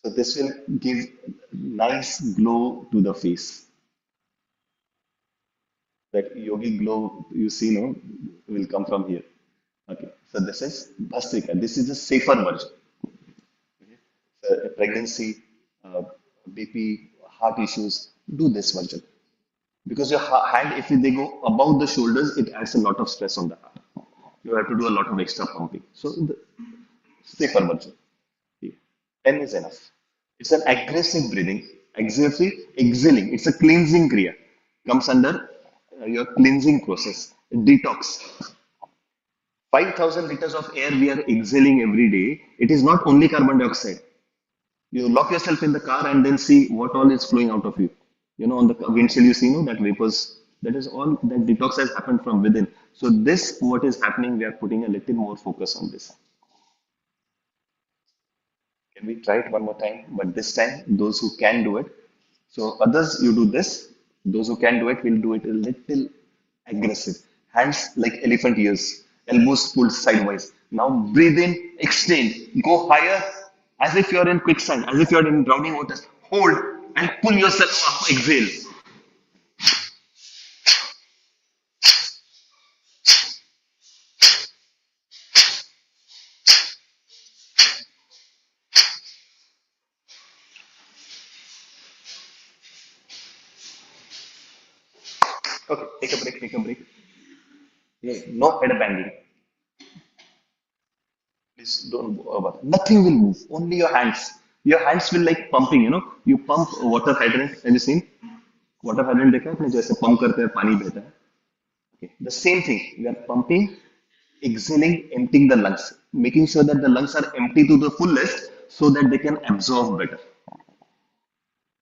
So this will give nice glow to the face. That yogi glow you see, no, will come from here. Okay, so this is Bhastrika. This is a safer version. Pregnancy, BP, heart issues, do this version. Because your hand, if they go above the shoulders, it adds a lot of stress on the heart. You have to do a lot of extra pumping. So the safer version. Yeah. 10 is enough. It's an aggressive breathing, aggressive exhaling. It's a cleansing kriya. Comes under your cleansing process, detox. 5,000 liters of air we are exhaling every day. It is not only carbon dioxide. You lock yourself in the car and then see what all is flowing out of you. On the windshield, you see, that vapors. That is all that detox has happened from within. So this, what is happening, we are putting a little more focus on this. Can we try it one more time? But this time, those who can do it. So others, you do this. Those who can do it will do it a little aggressive. Hands like elephant ears, elbows pulled sideways. Now breathe in, extend, go higher, as if you're in quicksand, as if you're in drowning waters. Hold and pull yourself up. Exhale. Okay, take a break, take a break. Yeah, no head banging. Please don't bother. Nothing will move. Only your hands. Your hands will like pumping, You pump water hydrant. Have you seen? Water hydrant देखा है आपने जैसे pump करते हैं पानी बहता है. Okay. The same thing. You are pumping, exhaling, emptying the lungs, making sure that the lungs are empty to the fullest so that they can absorb better.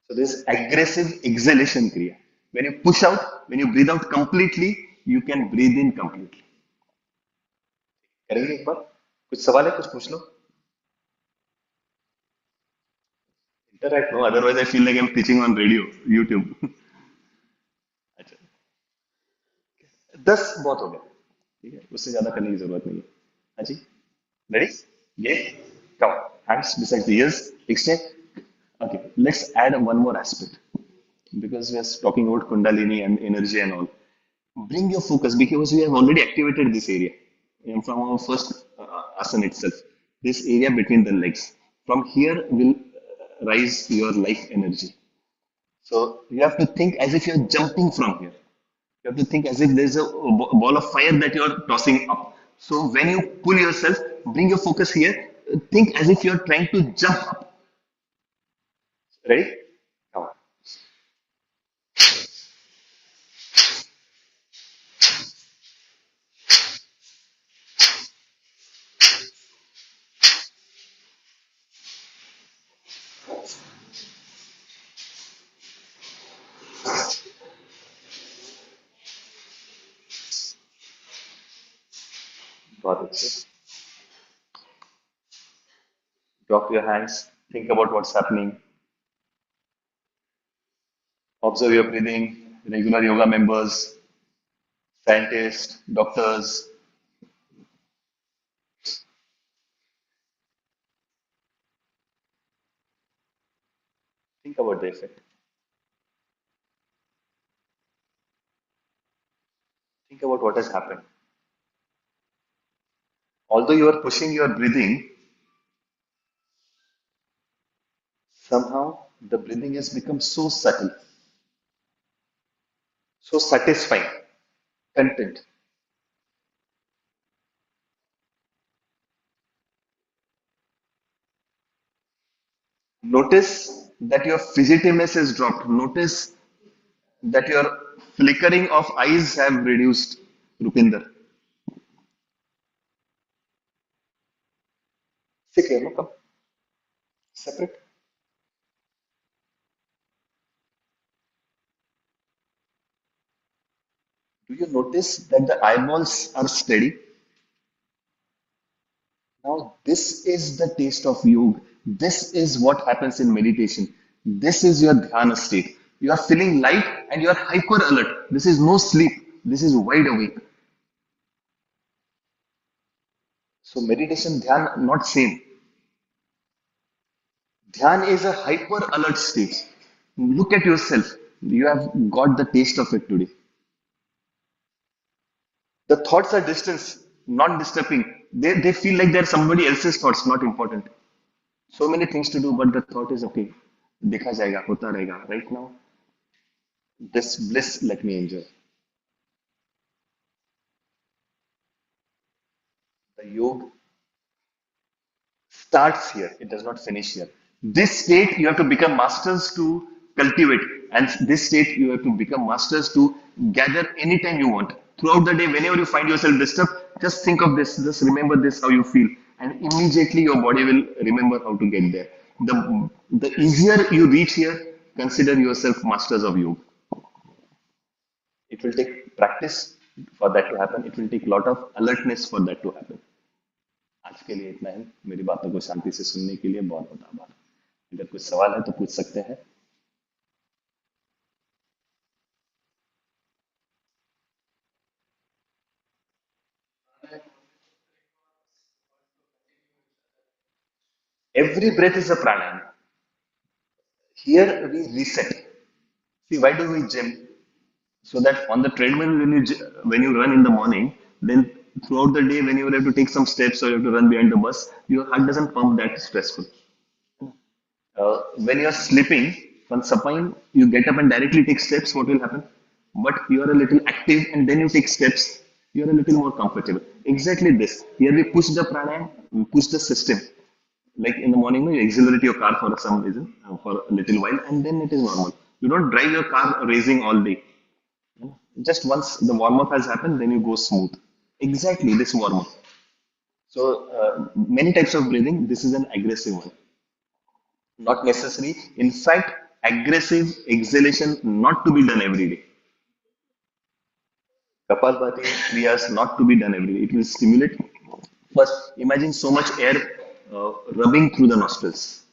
So this aggressive exhalation kriya. When you push out, when you breathe out completely, you can breathe in completely. करेंगे एक बार कुछ सवाल है कुछ पूछ लो interact no otherwise I feel like I'm teaching on radio YouTube अच्छा 10 बहुत हो गया ठीक है उससे ज्यादा करने की जरूरत नहीं है हाँ जी ready ये come on hands beside the ears extend okay let's add one more aspect because we are talking about kundalini and energy and all bring your focus because we have already activated this area and from our first asana itself this area between the legs from here will rise your life energy so you have to think as if you're jumping from here you have to think as if there's a ball of fire that you're tossing up so when you pull yourself bring your focus here think as if you're trying to jump up ready come on बहुत अच्छे drop your hands think about what's happening observe your breathing, regular yoga members, scientists, doctors. Think about the effect. Think about what has happened. Although you are pushing your breathing, somehow the breathing has become so subtle, so satisfying, content. Notice that your fidgetiness has dropped. Notice that your flickering of eyes have reduced, Rupinder. Sit here, no, come. Separate. Do you notice that the eyeballs are steady? Now, this is the taste of yoga. This is what happens in meditation. This is your dhyana state. You are feeling light and you are hyper alert. This is no sleep. This is wide awake. So meditation, dhyan, not same. Dhyan is a hyper alert state. Look at yourself. You have got the taste of it today. The thoughts are distance, not disturbing. They feel like they're somebody else's thoughts, not important. So many things to do, but the thought is okay. देखा जाएगा, होता रहेगा. Right now, this bliss, let me enjoy. The yoga starts here, it does not finish here. This state you have to become masters to cultivate, and this state you have to become masters to gather anytime you want. Throughout the day, whenever you find yourself disturbed, just think of this, just remember this, how you feel, and immediately your body will remember how to get there. The easier you reach here, consider yourself masters of yoga. It will take practice for that to happen. It will take a lot of alertness for that to happen. आज के लिए इतना है मेरी बातों को शांति से सुनने के लिए बहुत बहुत आभार अगर कुछ सवाल है तो पूछ सकते हैं every breath is a pranayama here we reset see why do we gym so that on the treadmill when you run in the morning then throughout the day when you have to take some steps or you have to run behind the bus your heart doesn't pump that stressful when you're sleeping, when supine, you get up and directly take steps, what will happen? but you are a little active and then you take steps, you are a little more comfortable. Exactly this. Here we push the pranayam, we push the system. Like in the morning, no, you accelerate your car for some reason, for a little while, and then it is normal. You don't drive your car racing all day. Just once the warm up has happened, then you go smooth. Exactly this warm up. So many types of breathing. This is an aggressive one, not necessary. In fact, aggressive exhalation not to be done every day. Kapalbhati kriyas not to be done every day. It will stimulate. First, imagine so much air rubbing through the nostrils,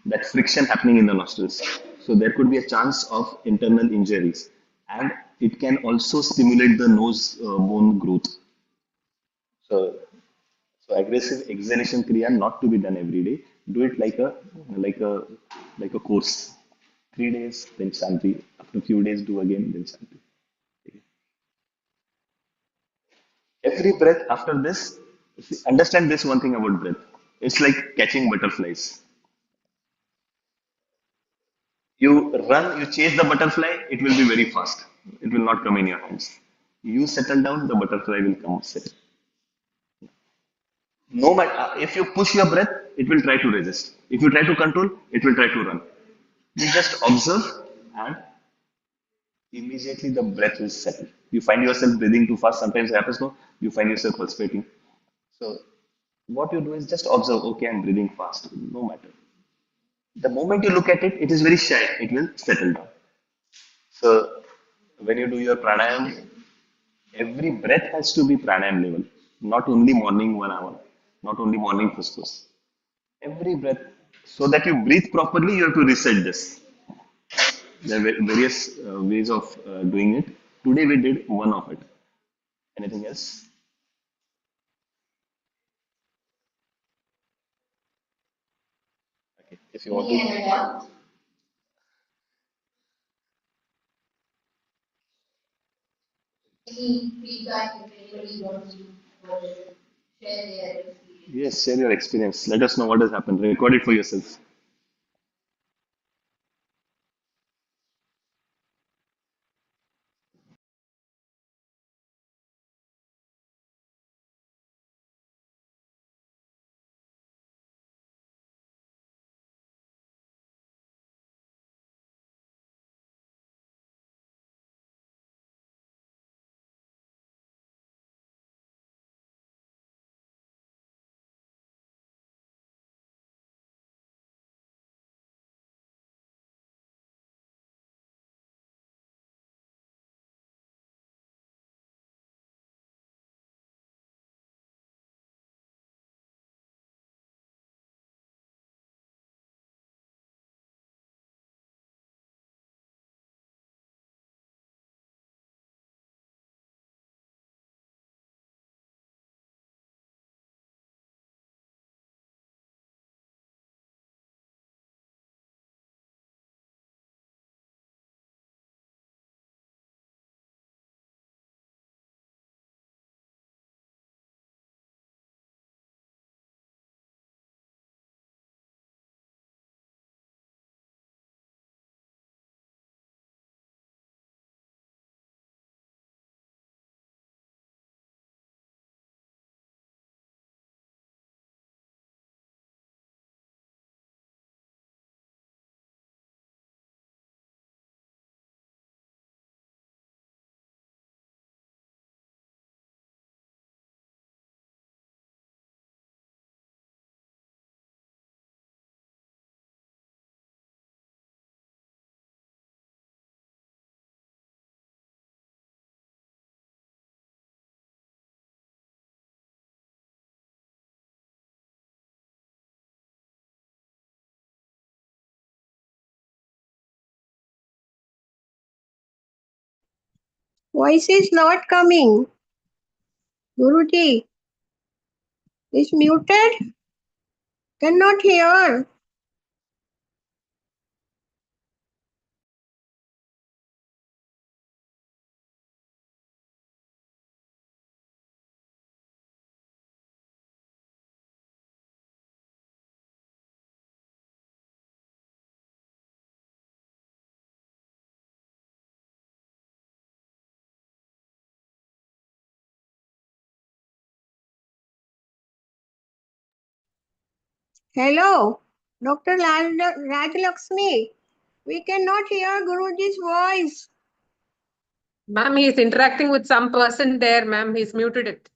that friction happening in the nostrils. So there could be a chance of internal injuries, and it can also stimulate the nose bone growth. So, so aggressive exhalation kriya not to be done every day. Do it like a like a course. 3 days, then shanti. After a few days, do again, then shanti. Every breath after this, see, understand this one thing about breath. It's like catching butterflies. You run, you chase the butterfly, it will be very fast. It will not come in your hands. You settle down, the butterfly will come sit. No matter if you push your breath, it will try to resist. If you try to control, it will try to run. You just observe and immediately the breath will settle. You find yourself breathing too fast, sometimes it happens, no? You find yourself perspiring. So what you do is just observe, okay, I'm breathing fast, no matter. The moment you look at it, it is very shy, it will settle down. So when you do your pranayam, every breath has to be pranayam level, not only morning 1 hour, not only morning fuscus. Every breath, so that you breathe properly, you have to reset this. There are various ways of doing it. Today we did one of it. Anything else? Okay. If you want to. Yes, share your experience. Let us know what has happened. Record it for yourself. Voice is not coming. Guruji is muted. Cannot hear. Hello, Dr. Rajlakshmi. We cannot hear Guruji's voice. Ma'am, he is interacting with some person there, ma'am. He's muted it.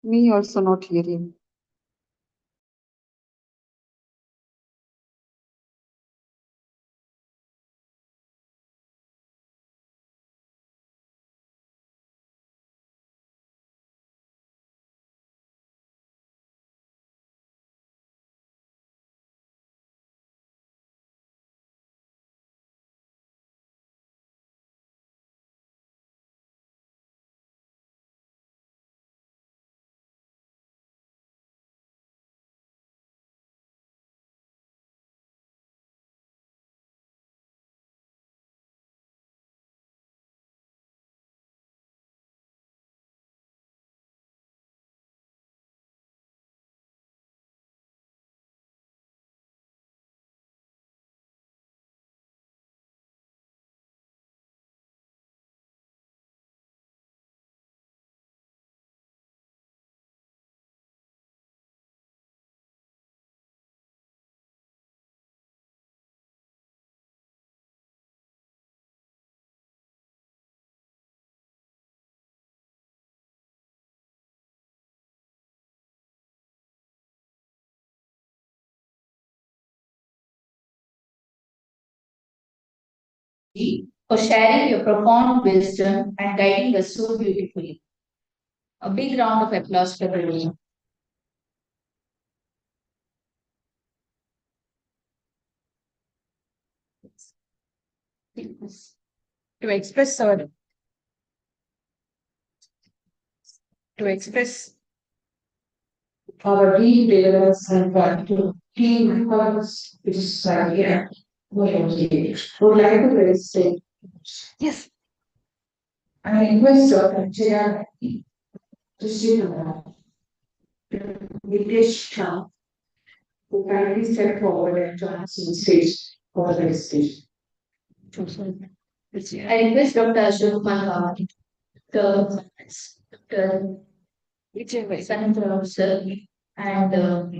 Me also not hearing. For sharing your profound wisdom and guiding us so beautifully. A big round of applause for Guruji. To express our to express our deep reverence and gratitude to members which is here. Would like to say yes. I request Dr. Jaya to sit down. Vitesh Shah who kindly step forward and join us on stage for the stage. I request Dr. Ashok Kumar, Dr. Vijay Sanandra sir, and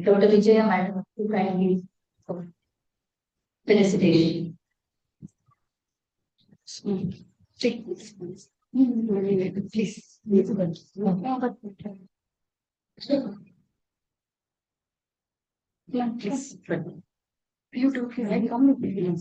Dr. Vijaya madam to kindly felicitation. Take this, please. Please. Yeah, please. You do feel like come with me.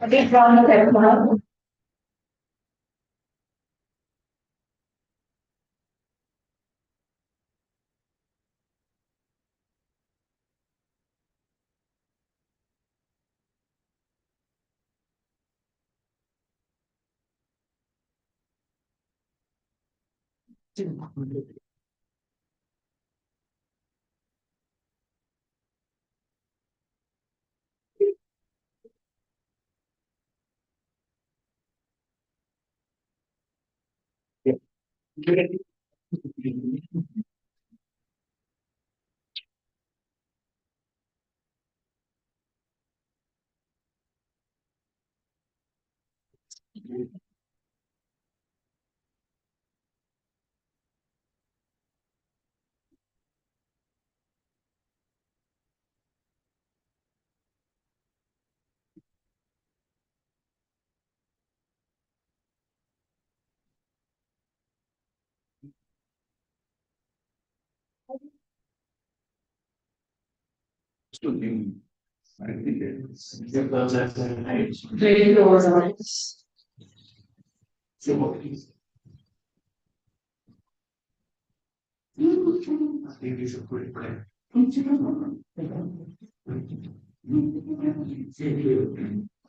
A big round of applause.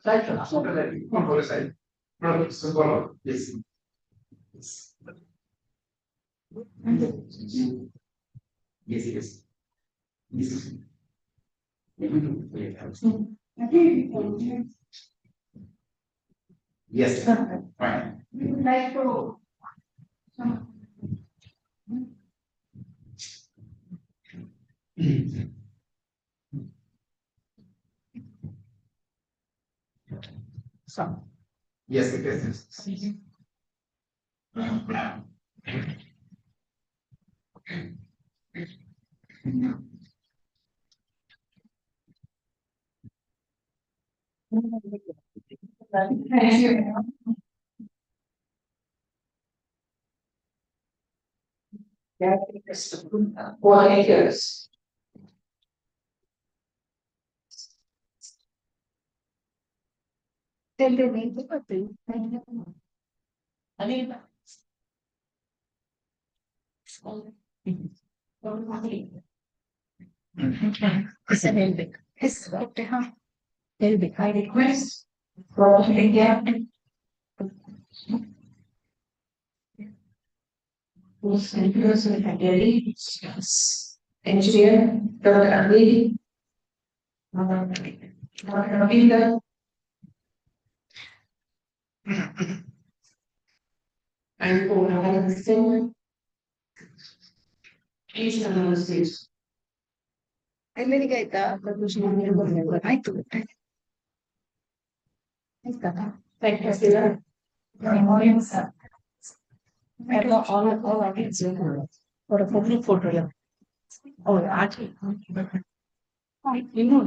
Like to thank you. Volunteers. I request for India whose influence will have daily engineer Dr. Anil, Dr. Ravinder, and for having the same each of those things. ಎಲ್ಲರಿಗೆ ಆಯ್ತಾ ಆಯ್ತು We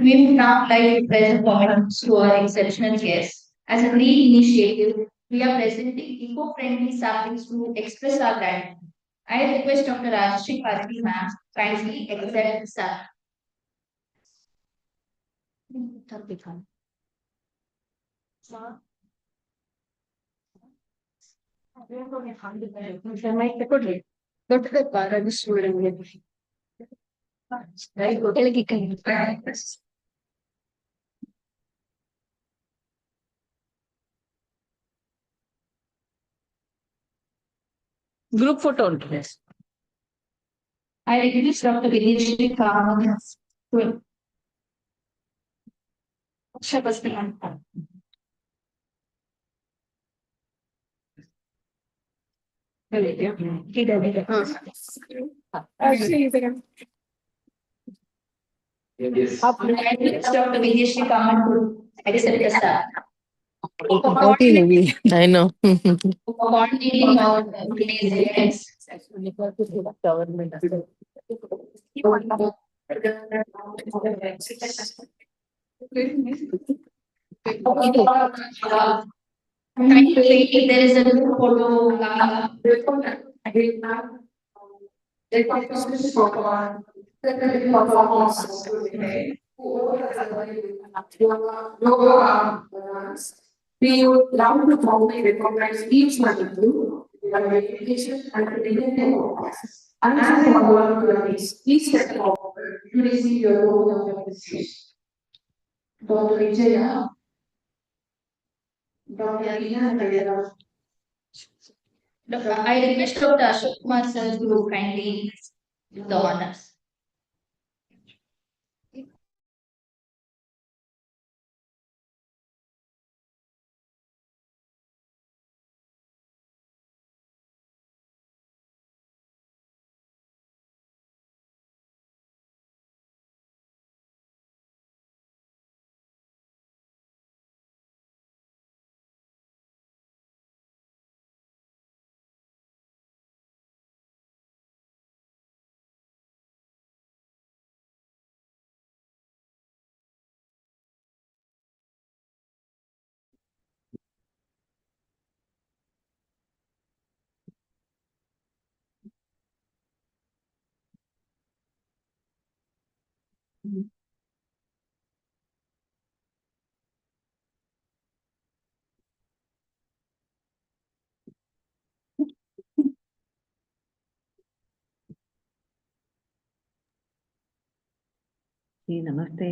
would now like to present comments to our exceptional guests. As a great initiative, we are presenting eco-friendly saplings to express our gratitude. I request Dr. Rajshri Parthi ma'am kindly accept the sapling. Group photo ಉಂಟು. I request Dr. Vinishri Kamath to Dr. Vinishri Kamath to accept the sap. I know. Coordinating our today's events. There is a group photo coming up. We would love to formally recognize each one of you for your education and dedication. As I award you this, please step forward to receive your oath of appreciation. Dr. Vijaya, Dr. Alina Nadera, I request Dr. Ashok Kumar sir to kindly do the honors. Ji, namaste.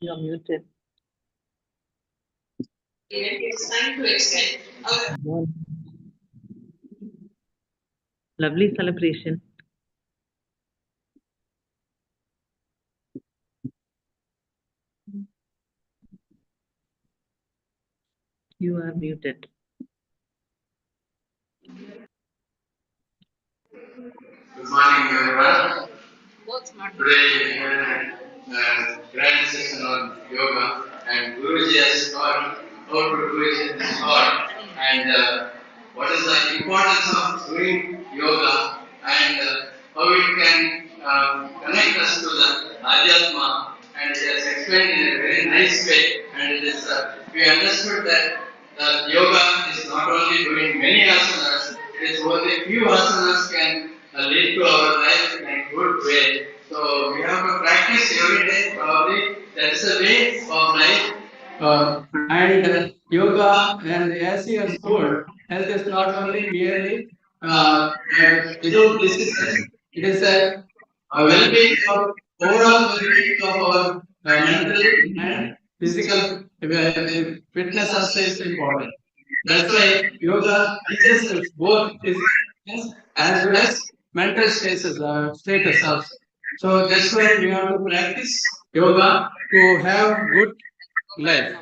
You are muted. It's time to extend our Lovely celebration. You are muted. Good morning, everyone. Today, grand session on yoga, and Guruji has taught how to do it in this hall, and what is the importance of doing yoga, and how it can connect us to the Adhyatma, and it has explained in a very nice way, and it is we understood that yoga is not only doing many asanas, it is only few asanas can lead to our life in a good way. So we have to practice every day, probably that is a way of life. And yoga, and as he has told, health is not only merely without diseases, it is a well-being of overall well-being of our mental and physical fitness also is important. That's why yoga teaches us both physical as well as mental status also. So that's why we have to practice yoga to have good life.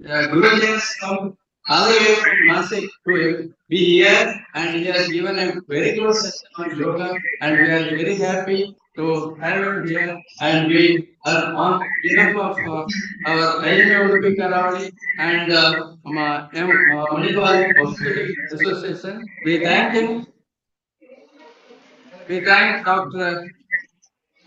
Guruji has come all the way from Nasik to be here, and he has given a very good session on yoga, and we are very happy to have him here. And we are on behalf of our IMA Udupi Karavali and Manipal Hospital Association, we thank him. We thank Dr.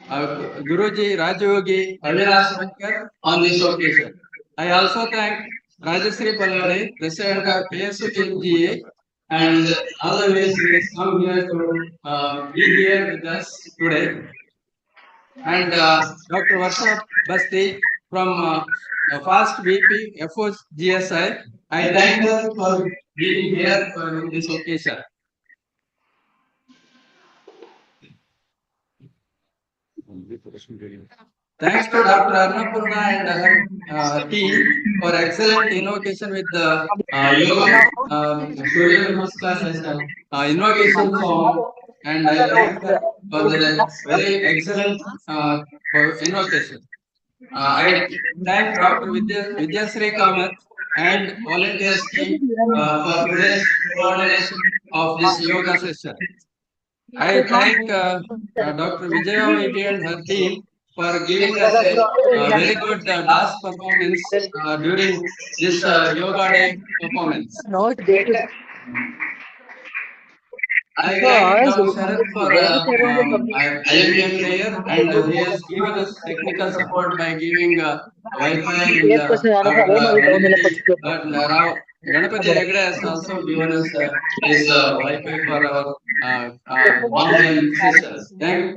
Guruji Rajayogi Avinash Shankar on this occasion. I also thank Rajasri Palade, President of PSUGA, and all the ways he has come here to be here with us today. And Dr. Varsha Basti from Fast BP FOGSI, I thank her for being here on this occasion. Thanks to Dr. Arnapurna and her team for excellent invocation with the yoga Surya Namaskar as an invocation song, and I thank her for the very excellent invocation. I thank Dr. Vidyasri Kamath and volunteers team for today's coordination of this yoga session. I thank Dr. Vijaya Vaiti and her team for giving us a very good dance performance during this yoga day performance. I thank Dr. Sharad for IVM prayer, and he has given us technical support by giving Wi-Fi, and Ganapati Hegde has also given us his Wi-Fi for our online sessions. Thank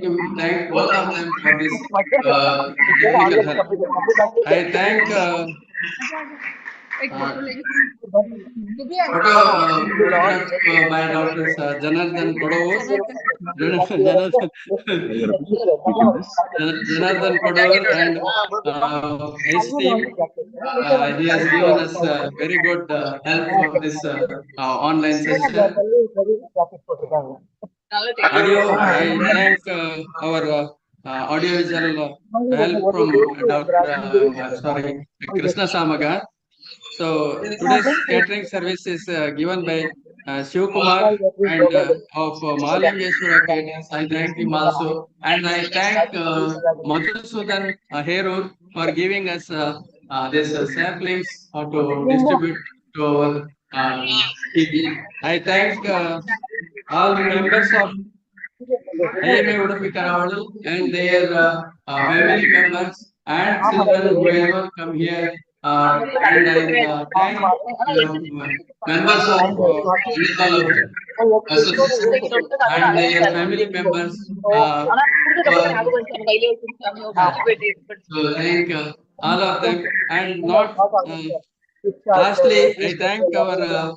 both of them for this technical help. I thank Photo photograph by Dr. Janardhan Kodavur. Janardhan Janardhan Kodavur and his team. He has given us very good help for this online session. Audio, I thank our audiovisual help from Dr. Krishna Samaga. So today's catering service is given by Shiv Kumar and of Mahalingeshwara Catering. I thank him also, and I thank Madhusudan Heru for giving us this samples to distribute to our TV. I thank all the members of IMA Udupi Karavadu and their family members and children whoever come here. And I thank members of Manipal Association and their family members. So thank all of them and not lastly, I thank our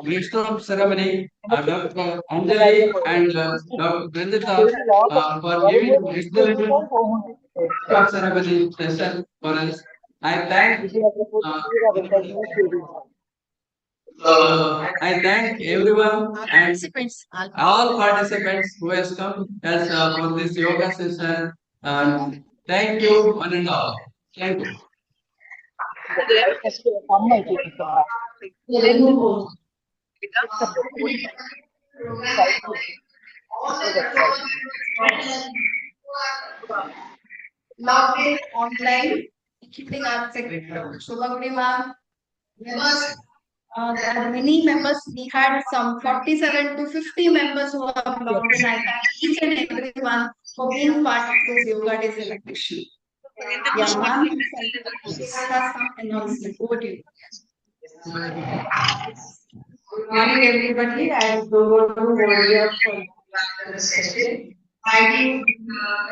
brainstorm ceremony, Dr. Anjali and Dr. Brindita for giving excellent brainstorm ceremony session for us. I thank I thank everyone and all participants who has come as for this yoga session. Thank you one and all. Thank you. Logged online, including our secretary, Shubhagri ma'am, members. There are many members. We had some 47 to 50 members who have logged in. I thank each and everyone for being part of this yoga day celebration. Yeah, ma'am, this has some announcement. Over to you. Good morning, everybody. I don't want to hold you up for the session. Thank you,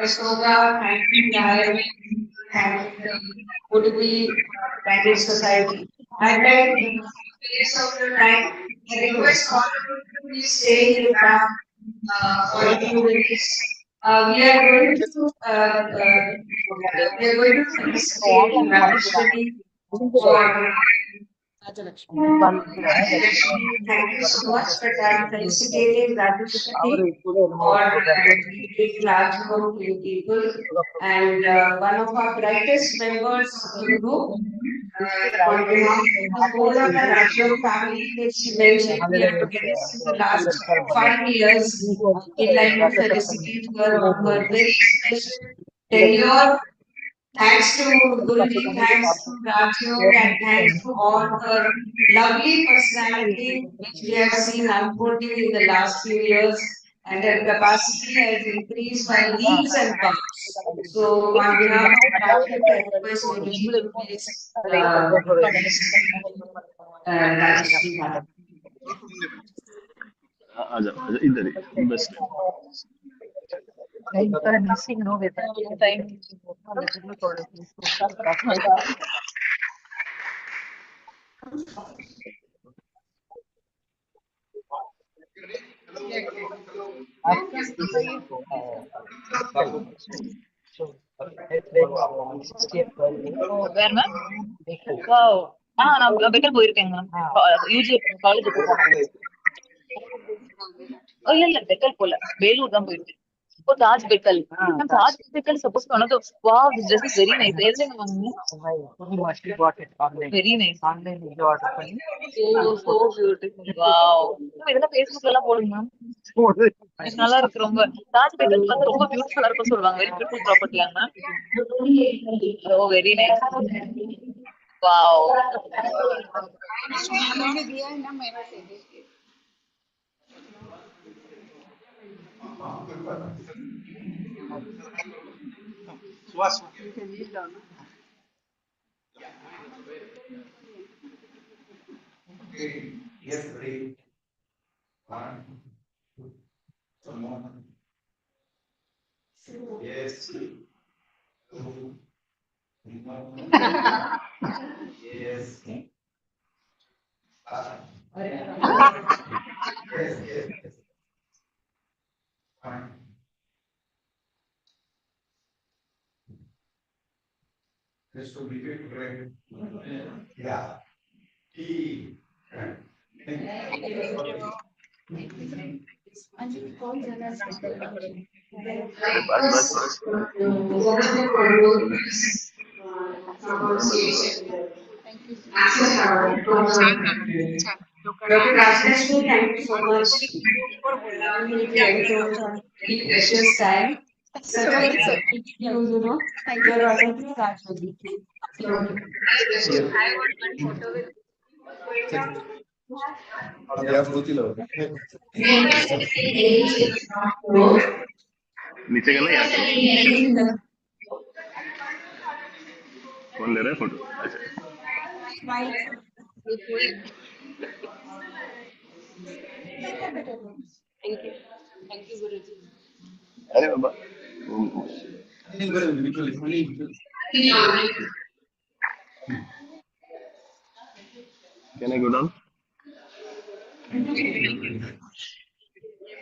Yashoda. Thank you, Narayan. Thank you, Udupi Bandit Society. I thank you for your time. I request all of you to please stay in the back for a few minutes. We are going to felicitate Rajeshwari for thank you so much for that. Felicitating Rajeshwari for leading Rajguru people and one of our brightest members of the group. On behalf of the whole of the Rajguru family, which she mentioned, we are together since the last 5 years. We'd like to felicitate her on her very special tenure. Thanks to Guruji, thanks to Rajyog, and thanks to all her lovely personality, which we have seen unfolding in the last few years, and her capacity has increased by leaps and bounds. So, on behalf of Rajyog, I request Guruji to please Rajeshri Madam. आजा आजा इधर ही बस Where, ma'am? Wow. நான் பெக்கல் போயிருக்கேங்க ma'am UG college இல்ல பெக்கல் போல வேலூர் தான் போயிருக்கேன் ஓ Taj பெக்கல் ma'am Taj பெக்கல் suppose பண்ணது wow this dress is very nice எதுலங்க வாங்குனீங்க very nice so beautiful wow இதெல்லாம் Facebookல எல்லாம் போடுங்க மேம் நல்லா இருக்கு ரொம்ப தாஜ் பெக்கல் வந்து ரொம்ப பியூட்டிஃபுல்லா இருக்கும் சொல்லுவாங்க very beautiful property ma'am oh very nice wow Swas. Yes, ready. One, two, more. Yes. Two. Yes. Yes, yes, yes. Fine. Just to make it correct. Yeah. E. Right. Thank you. अरे बस बस Dr. Rajlakshmi, thank you so much for giving so much of precious time. Such a Sorry, sir. you know, Thank you. you're already graduating. Yes. या होतील नीचे का ना यहाँ पे कौन ले रहा है फोटो अच्छा अरे बाबा कैन आई गो डाउन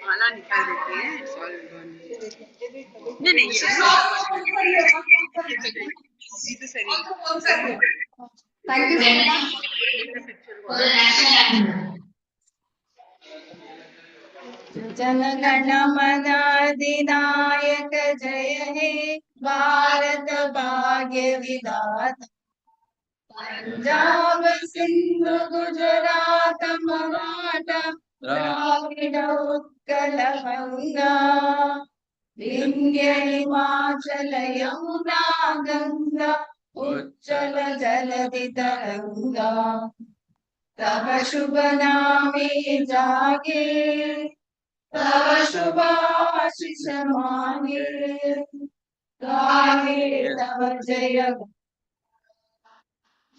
माला निकाल देते हैं नहीं नहीं ಇದು ಸರಿ Thank you, sir. जनगण मन अधिनायक जय हे भारत भाग्य विधाता पंजाब सिंधु गुजरात मराठा द्राविड उत्कल गंगा विंध्य हिमाचल यमुना गंगा उच्चल जलधि तरंगा तब शुभ नामे जागे तब शुभ आशीष मांगे गावे तब जय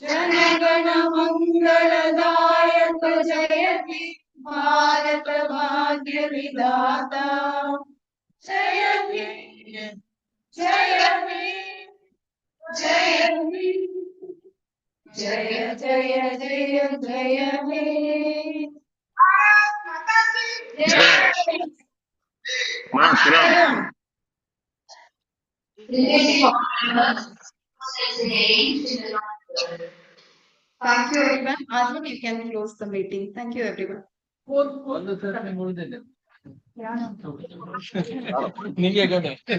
जन गण मंगलदायक जयति भारत भाग्य विधाता जयति जयति जयति जय जय जय जय हे मातरम Thank you, everyone. Asma, you can close the meeting. Thank you, everyone. ನಿಮಗೆ